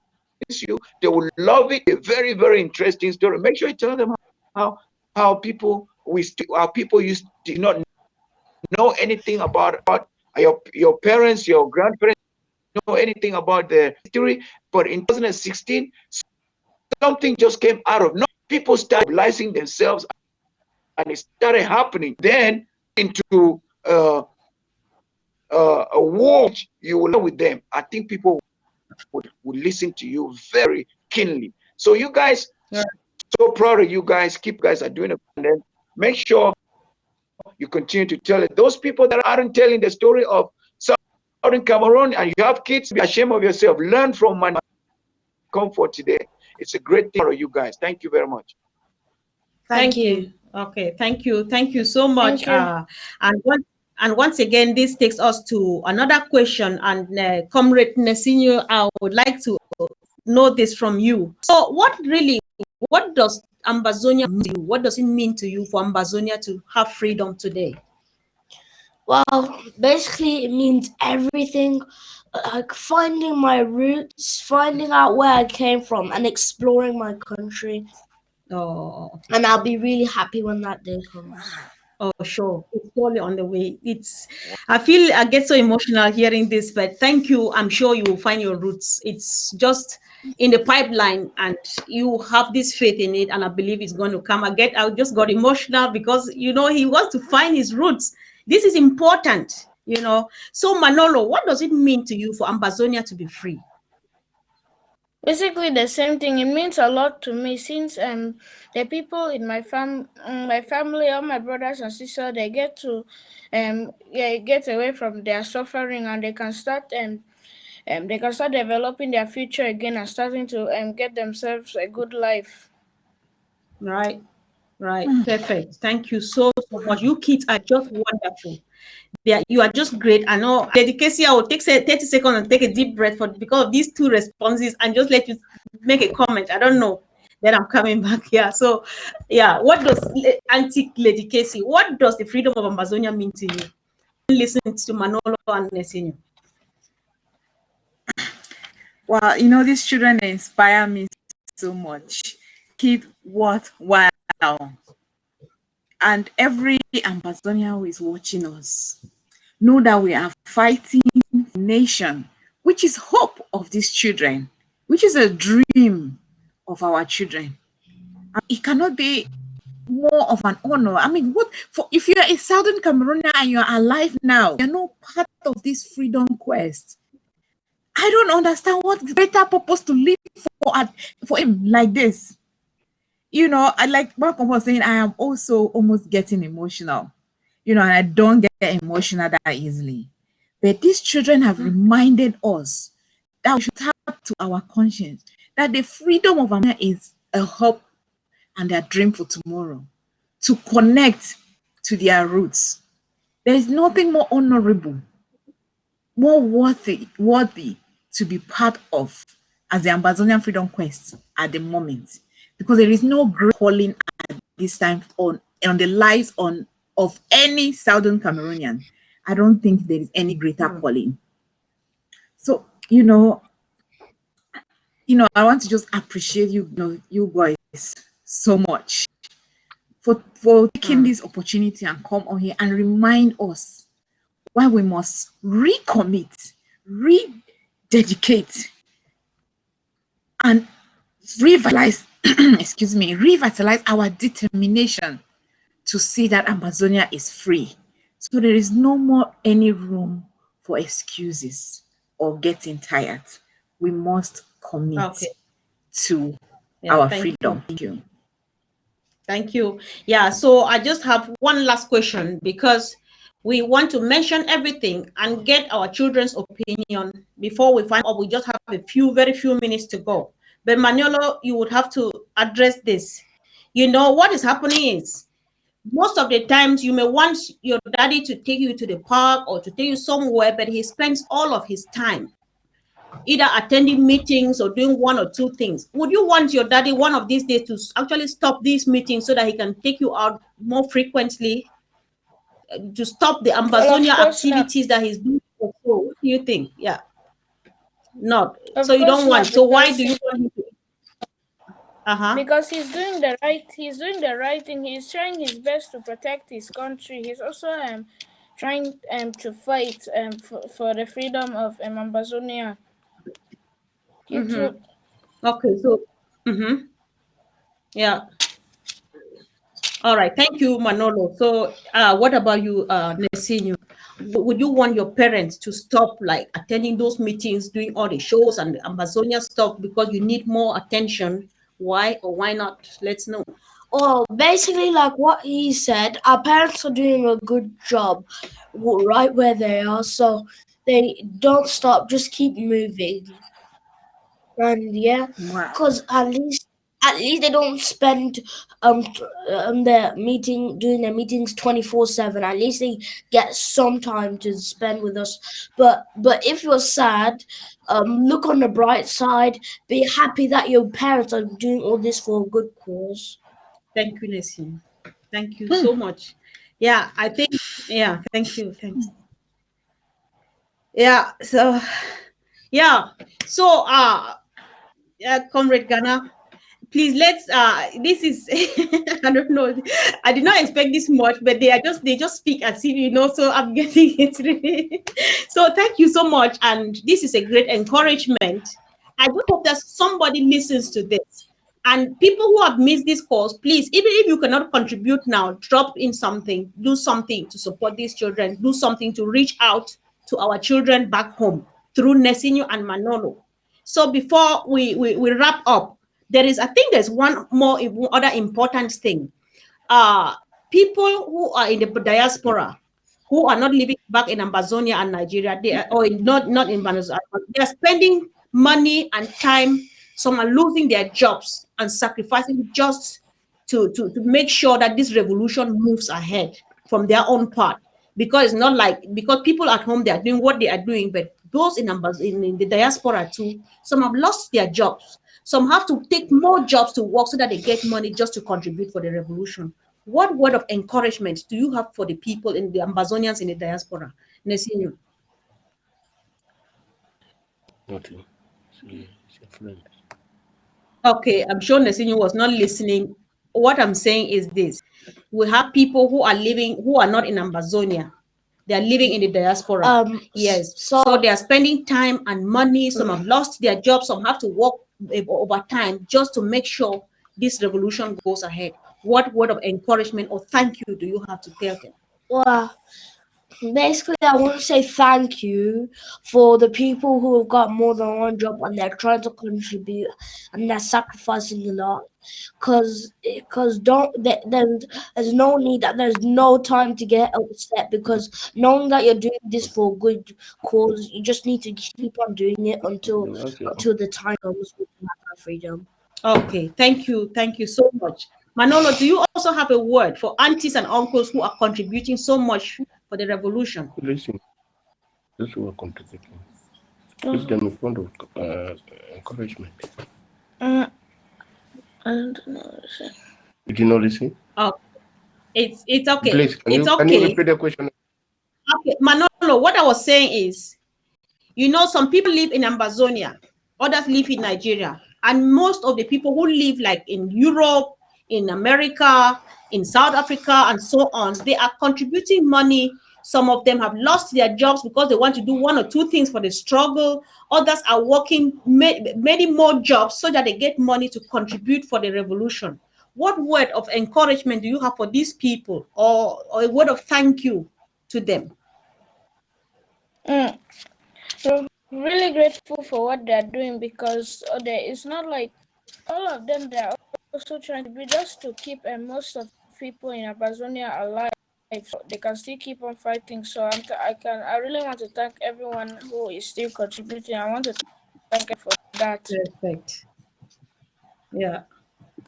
you, they will love it. A very, very interesting story. Make sure you tell them how people used to not know anything about your parents, your grandparents, know anything about their history. But in 2016, something just came out of no. People started mobilizing themselves, and it started happening. Then into a war, you will know with them. I think people would listen to you very keenly. So you guys, so proud of you guys. Guys are doing it, and then make sure you continue to tell it. Those people that aren't telling the story of Southern Cameroon, and you have kids, be ashamed of yourself. Learn from my comfort today. It's a great thing for you guys. Thank you very much. Thank you. Okay, thank you so much. And once again, this takes us to another question. And Comrade Nesinho, I would like to know this from you. So, what does Ambazonia mean to you? What does it mean to you for Ambazonia to have freedom today? Well, basically, it means everything, like finding my roots, finding out where I came from, and exploring my country. Oh, and I'll be really happy when that day comes. Oh, sure. It's totally on the way. I get so emotional hearing this, but thank you. I'm sure you will find your roots. It's just in the pipeline, and you have this faith in it, and I believe it's going to come. I just got emotional because, he wants to find his roots. This is important. you know. So Manolo, what does it mean to you for Ambazonia to be free? Basically the same thing. It means a lot to me since the people in my family, all my brothers and sisters, they get to get away from their suffering, and they can start developing their future again and starting to get themselves a good life. Right, right, perfect. Thank you so much. You kids are just wonderful. You are just great. I know dedication. I will take 30 seconds and take a deep breath because of these two responses and just let you make a comment. I don't know. Then I'm coming back here. So, yeah, what does antique Lady Casey? What does the freedom of Amazonia mean to you? Listen to Manolo and Nesinho. Well, you know, these children inspire me so much. Keep worthwhile. And every Amazonian who is watching us, know that we are fighting for nation, which is hope of these children, which is a dream of our children. And it cannot be more of an honor. I mean, what for if you're a Southern Cameroonian and you're alive now, you're not part of this freedom quest. I don't understand what greater purpose to live for him like this. You know, I like Malcolm was saying, I am also almost getting emotional. You know, and I don't get emotional that easily. But these children have reminded us that we should tap to our conscience, that the freedom of America is a hope and their dream for tomorrow, to connect to their roots. There is nothing more honorable, more worthy to be part of as the Amazonian Freedom Quest at the moment, because there is no great calling at this time on the lives of any Southern Cameroonian. I don't think there is any greater calling. So, I want to just appreciate you guys so much for taking this opportunity and come on here and remind us why we must recommit, rededicate, and revitalize, revitalize our determination to see that Amazonia is free. So there is no more any room for excuses or getting tired. We must commit to our freedom. Thank you. Thank you. Yeah, so I just have one last question because we want to mention everything and get our children's opinion before we find out. We just have very few minutes to go. But Manolo, you would have to address this. You know, what is happening is most of the times you may want your daddy to take you to the park or to take you somewhere, but he spends all of his time either attending meetings or doing one or two things. Would you want your daddy one of these days to actually stop these meetings so that he can take you out more frequently, to stop the Ambazonia activities that he's doing? So what do you think? Yeah. Not. So you don't want. So why do you want him to? Because he's doing the right thing. He's trying his best to protect his country. He's also trying to fight for the freedom of Ambazonia. Okay, so yeah. All right, thank you, Manolo. So what about you, Nesinho? Would you want your parents to stop like attending those meetings, doing all the shows and the Amazonia stuff because you need more attention? Why or why not? Let's know. Oh, basically, like what he said, our parents are doing a good job right where they are, so they don't stop, just keep moving. And yeah, because at least they don't spend doing their meetings 24/7. At least they get some time to spend with us. But if you're sad, look on the bright side. Be happy that your parents are doing all this for a good cause. Thank you, Nesinho. Thank you so much. Yeah, I think. Yeah, thank you. Thanks. Yeah. So, yeah. So, Comrade Ghana, please let's this is I don't know, I did not expect this much, but they just speak as if so I'm getting it really. So thank you so much, and this is a great encouragement. I do hope that somebody listens to this And people who have missed this course, please, even if you cannot contribute now, drop in something, do something to support these children, do something to reach out to our children back home through Nesinho and Manolo. So before we wrap up, I think there's one more other important thing. People who are in the diaspora, who are not living back in Amazonia and Nigeria, not in Venezuela, they are spending money and time. Some are losing their jobs and sacrificing just to make sure that this revolution moves ahead from their own part. Because it's not like, because people at home, they are doing what they are doing, but those in the diaspora too, some have lost their jobs. Some have to take more jobs to work so that they get money just to contribute for the revolution. What word of encouragement do you have for the people in the Amazonians in the diaspora? Nesinho. Nothing. She's a friend. Okay, I'm sure Nesinho was not listening. What I'm saying is this. We have people who are living, who are not in Amazonia. They are living in the diaspora. Yes. So they are spending time and money. Some have lost their jobs. Some have to work over time just to make sure this revolution goes ahead. What word of encouragement or thank you do you have to tell them? Well, basically, I want to say thank you for the people who have got more than one job and they're trying to contribute and they're sacrificing a lot. Cause there's no need that there's no time to get upset, because knowing that you're doing this for a good cause, you just need to keep on doing it until the time comes when you have freedom. Okay, thank you so much. Manolo, do you also have a word for aunties and uncles who are contributing so much for the revolution? Listen, those who are contributing, give them a point of encouragement. I don't know. Did you not listen? Oh, it's okay. Please, can It's you okay. repeat the question? Okay, Manolo, what I was saying is, some people live in Amazonia, others live in Nigeria, and most of the people who live like in Europe, in America, in South Africa, and so on, they are contributing money. Some of them have lost their jobs because they want to do one or two things for the struggle. Others are working many more jobs so that they get money to contribute for the revolution. What word of encouragement do you have for these people, or a word of thank you to them? So really grateful for what they're doing, because it's not like all of them, they're also trying to be just to keep most of people in Amazonia alive, so they can still keep on fighting. So I really want to thank everyone who is still contributing. I want to thank you for that. Perfect. Yeah.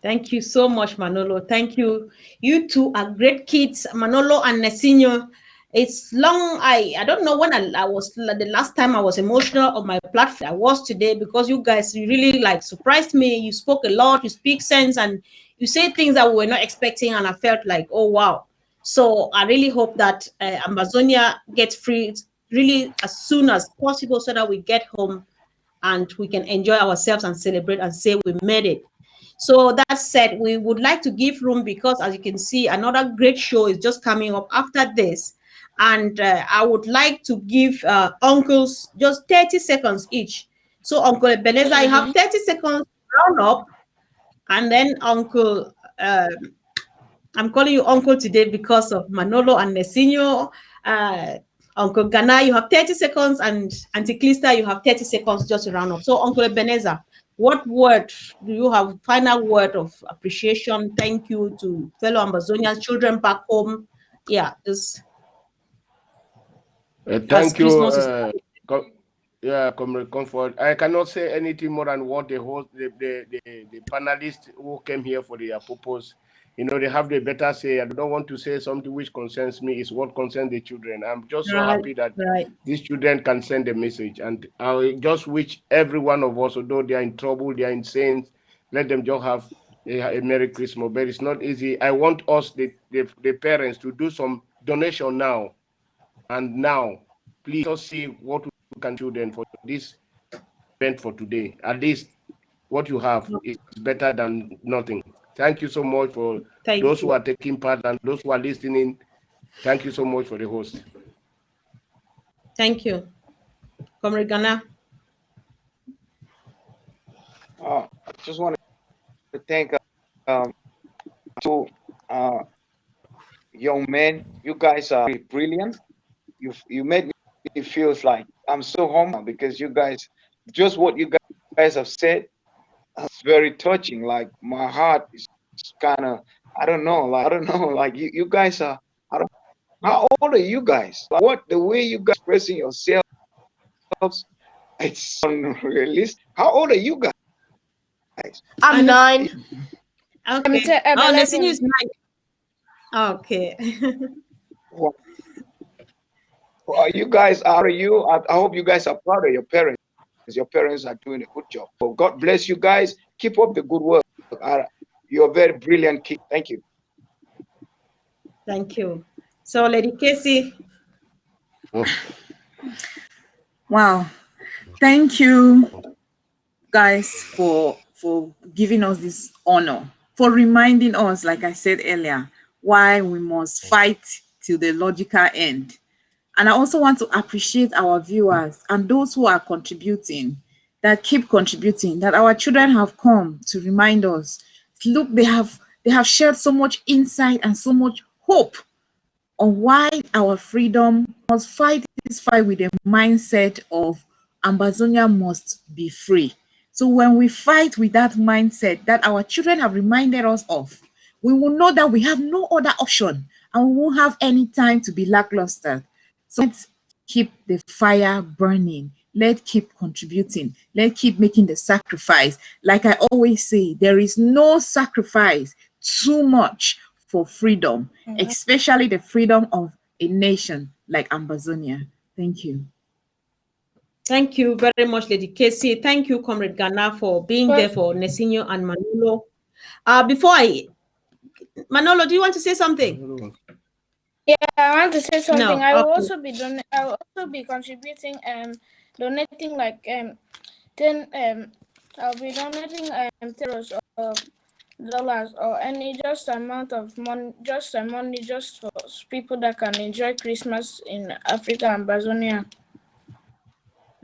Thank you so much, Manolo. Thank you. You two are great kids, Manolo and Nesinho. It's long. I don't know when I was the last time I was emotional on my platform. I was today, because you guys, you really like surprised me. You spoke a lot. You speak sense, and you say things that we were not expecting, and I felt like, oh wow. So I really hope that Amazonia gets free really as soon as possible, so that we get home and we can enjoy ourselves and celebrate and say we made it. So that said, we would like to give room, because as you can see, another great show is just coming up after this. And I would like to give uncles just 30 seconds each. So Uncle Ebenezer, you have 30 seconds round up. And then I'm calling you uncle today because of Manolo and Nesinho. Uncle Ghana, you have 30 seconds, and Auntie Clista, you have 30 seconds just to round up. So, Uncle Ebenezer, what word do you have? Final word of appreciation, thank you to fellow Amazonian children back home. Yeah, just Thank you. Comrade Comfort. I cannot say anything more than what the host, the panelists who came here for their purpose. They have the better say. I don't want to say something which concerns me. It's what concerns the children. I'm just so happy that these children can send a message. And I just wish every one of us, although they are in trouble, they are insane, let them just have a Merry Christmas. But it's not easy. I want us, the parents, to do some donation now. And now, please just see what we can do then for this event for today. At least what you have is better than nothing. Thank you so much for those who are taking part and those who are listening. Thank you so much for the host. Thank you. Comrade Ghana. I just want to thank two young men. You guys are brilliant. You made me feel like I'm so humble because you guys, just what you guys have said, it's very touching. Like my heart is kind of, I don't know, like you guys are. I don't, how old are you guys? Like, what the way you guys expressing yourselves, it's unrealistic. How old are you guys? I'm 9. Okay. I'm Oh, 11. Nesinyo is 9. Okay. Well, you guys are you? I hope you guys are proud of your parents. Your parents are doing a good job. So God bless you guys. Keep up the good work. You're a very brilliant kid. Thank you. Thank you. So, Lady Casey. Wow. Thank you, guys, for giving us this honor, for reminding us, like I said earlier, why we must fight till the logical end. And I also want to appreciate our viewers and those who are contributing, that keep contributing, that our children have come to remind us. Look, they have shared so much insight and so much hope on why our freedom must fight this fight with a mindset of Ambazonia must be free. So when we fight with that mindset that our children have reminded us of, we will know that we have no other option and we won't have any time to be lackluster. So let's keep the fire burning. Let's keep contributing. Let's keep making the sacrifice. Like I always say, there is no sacrifice too much for freedom, especially the freedom of a nation like Ambazonia. Thank you. Thank you very much, Lady Casey. Thank you, Comrade Ghana, for being there for Nesinyo and Manolo. Manolo, do you want to say something? Yeah, I want to say something. No. I will Okay. also be I will also be contributing donating like 10 I'll be donating $10 or dollars or any just amount of money, just for people that can enjoy Christmas in Africa and Bazonia.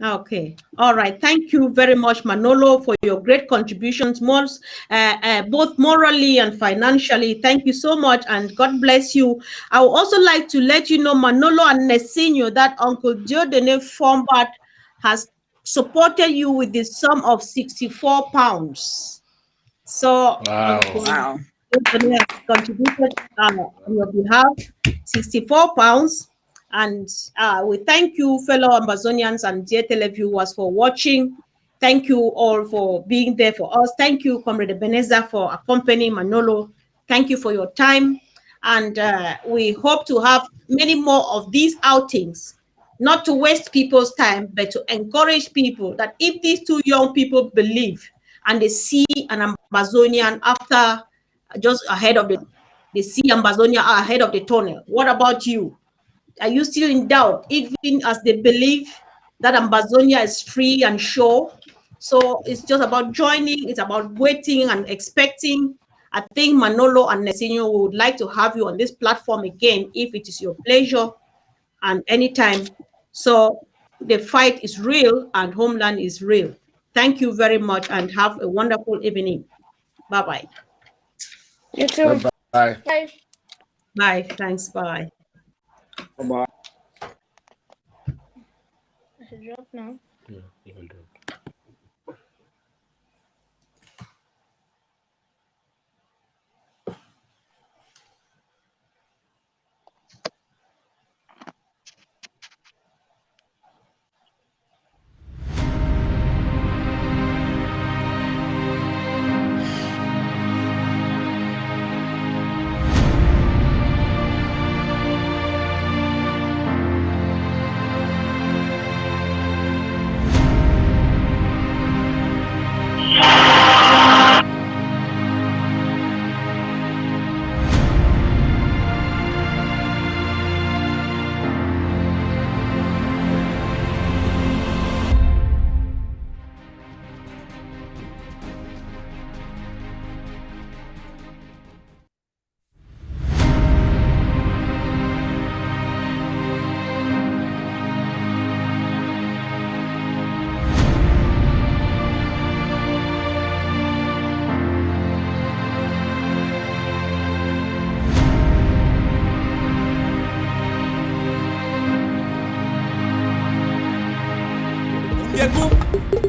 Okay. All right. Thank you very much, Manolo, for your great contributions, both morally and financially. Thank you so much, and God bless you. I would also like to let you know, Manolo and Nesinyo, that Uncle Diodene Fombat has supported you with the sum of 64 pounds. So, Uncle Diodene has contributed on your behalf 64 pounds. And we thank you, fellow Ambazonians and dear televiewers, for watching. Thank you all for being there for us. Thank you, Comrade Ebenezer, for accompanying Manolo. Thank you for your time. And we hope to have many more of these outings, not to waste people's time, but to encourage people that if these two young people believe and they see an Ambazonian after, just ahead of they see Ambazonia ahead of the tunnel, what about you? Are you still in doubt, even as they believe that Ambazonia is free and sure? So it's just about joining, it's about waiting and expecting. I think Manolo and Nesinyo would like to have you on this platform again if it is your pleasure and anytime. So the fight is real and homeland is real. Thank you very much and have a wonderful evening. Bye-bye. You too. Bye. Bye. Bye. Thanks. Bye. Bye-bye. I should drop now.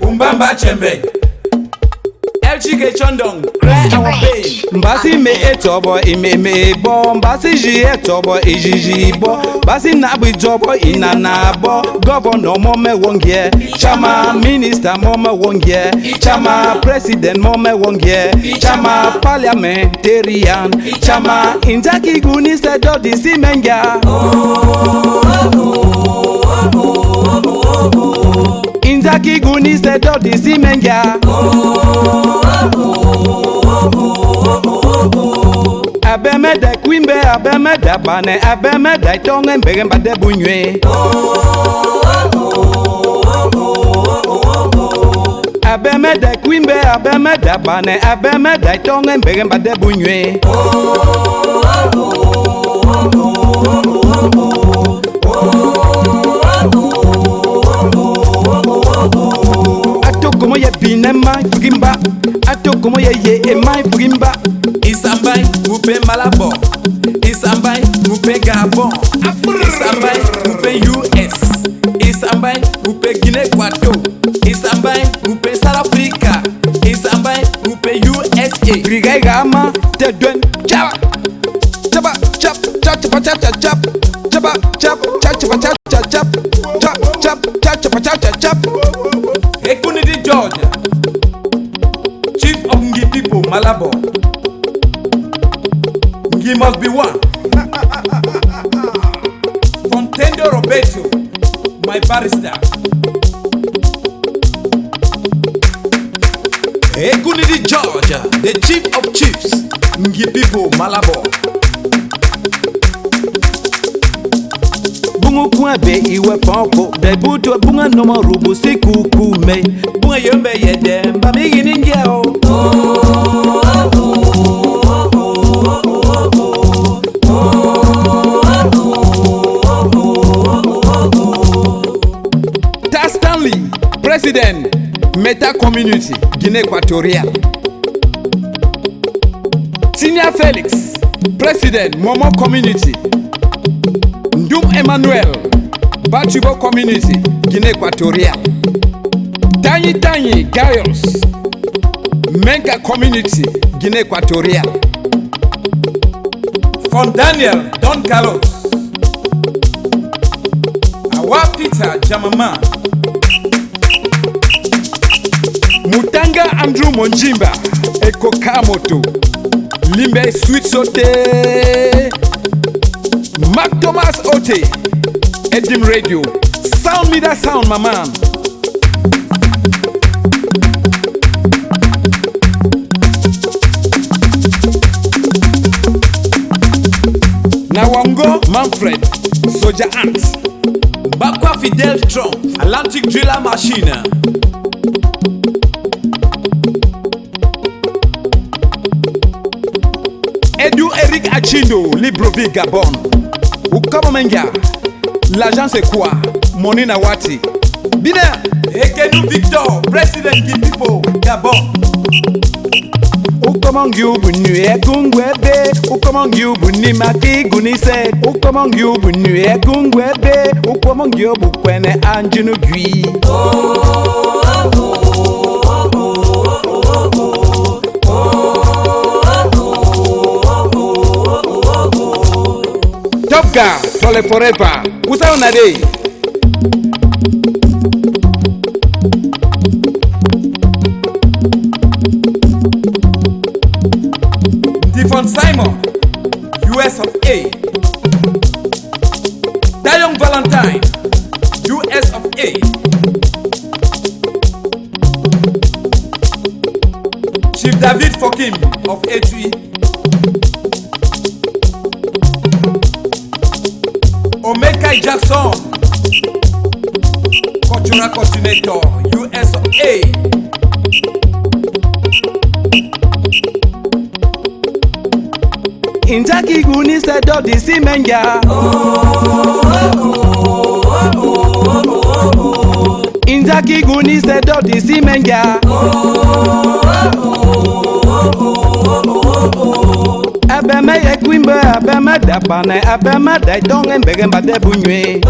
Umbamba Chembe LGK Chondong cry our page Mbasi me etobo ime bo Mbasi ji etobo ijiji bo Mbasi nabi jobo inana bo Governor mome wongye Chama minister mome wongye Chama president mome wongye Chama parliamentarian Chama injaki guni sedo disi menga Injaki guni sedo disi menga Abeme de quimbe, abeme de bane, abeme de tongue mbegem bade bunywe. Abeme de quimbe, abeme de bane, abeme de tongue mbegem bade bunywe. Ato como ye binema fugimba, ato como ye emai fugimba. Isambai upe Malabo, Isambai upe Gabon, Isambai upe US, Isambai upe Guinea Equatorial, Isambai upe South Africa, Isambai upe USA. Grigai gama te duen chapa, chapa chap chap chap chap chap chapa chap chap chap chap chap chap chap chap chap chap. Ekunidi Georgia, Chief of Ngi people Malabo. He must be one. Contendo Roberto, my barrister. Ekunidi Georgia, the chief of chiefs, Ngipipo Malabo. Bungu kuabe iwe poko, debuto bunga noma rubu siku kume. Bunga yombe yede, mbamigi ninjeo. President, Meta Community, Guinea Equatorial. Senior Felix, President, Momo Community. Ndum Emmanuel, Bachibo Community, Guinea Equatorial. Tiny Gaius, Menka Community, Guinea Equatorial. From Daniel, Don Carlos. Awa Peter Jamama. Mutanga Andrew Monjimba, Eko Kamoto, Limbe Sweet Sote, Mark Thomas Ote, Edim Radio, Sound me that sound, my man. Nawango Manfred, Soldier Ant, Bakwa Fidel Trump, Atlantic Driller Machine. Edu Eric Achindo, Librovi Gabon. Ukamomenga, l'agence est quoi? Monina Wati. Bina, Ekenu Victor, President Gipipo, Gabon. Ukamongu bunu ekungwebe, ukamongu buni maki gunise, ukamongu bunu ekungwebe, ukamongu bukwene anjunu gui. Top Gun, Tole Forever, Usa Onade. Devon Simon, US of A. Dayong Valentine, US of A. Chief David Fokim of A2E. Omeka Jackson, Cultural Coordinator, US of A. Injaki guni sedo disi menga. Injaki guni sedo disi menga. Abeme ye kwimbe, abeme dabane, abeme da tongue mbege mbade bunywe.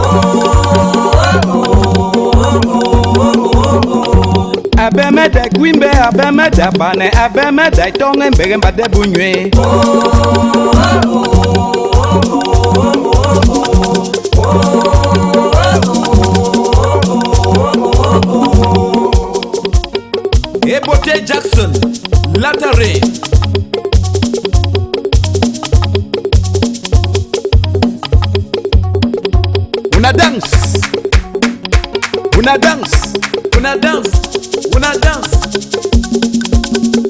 abemede kwimbe abemede bane abemede tonge mbege mbade bunywe Ebote Jackson, Latare. Una dance. Una dance. Una dance. Una dance.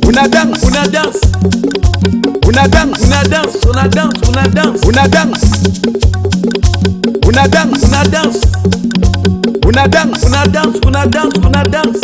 Una dance. Una dance. Una dance. Una dance. Una dance. Una dance. Una dance. Una dance. Una dance. Una dance. Una dance. Una dance. Una dance.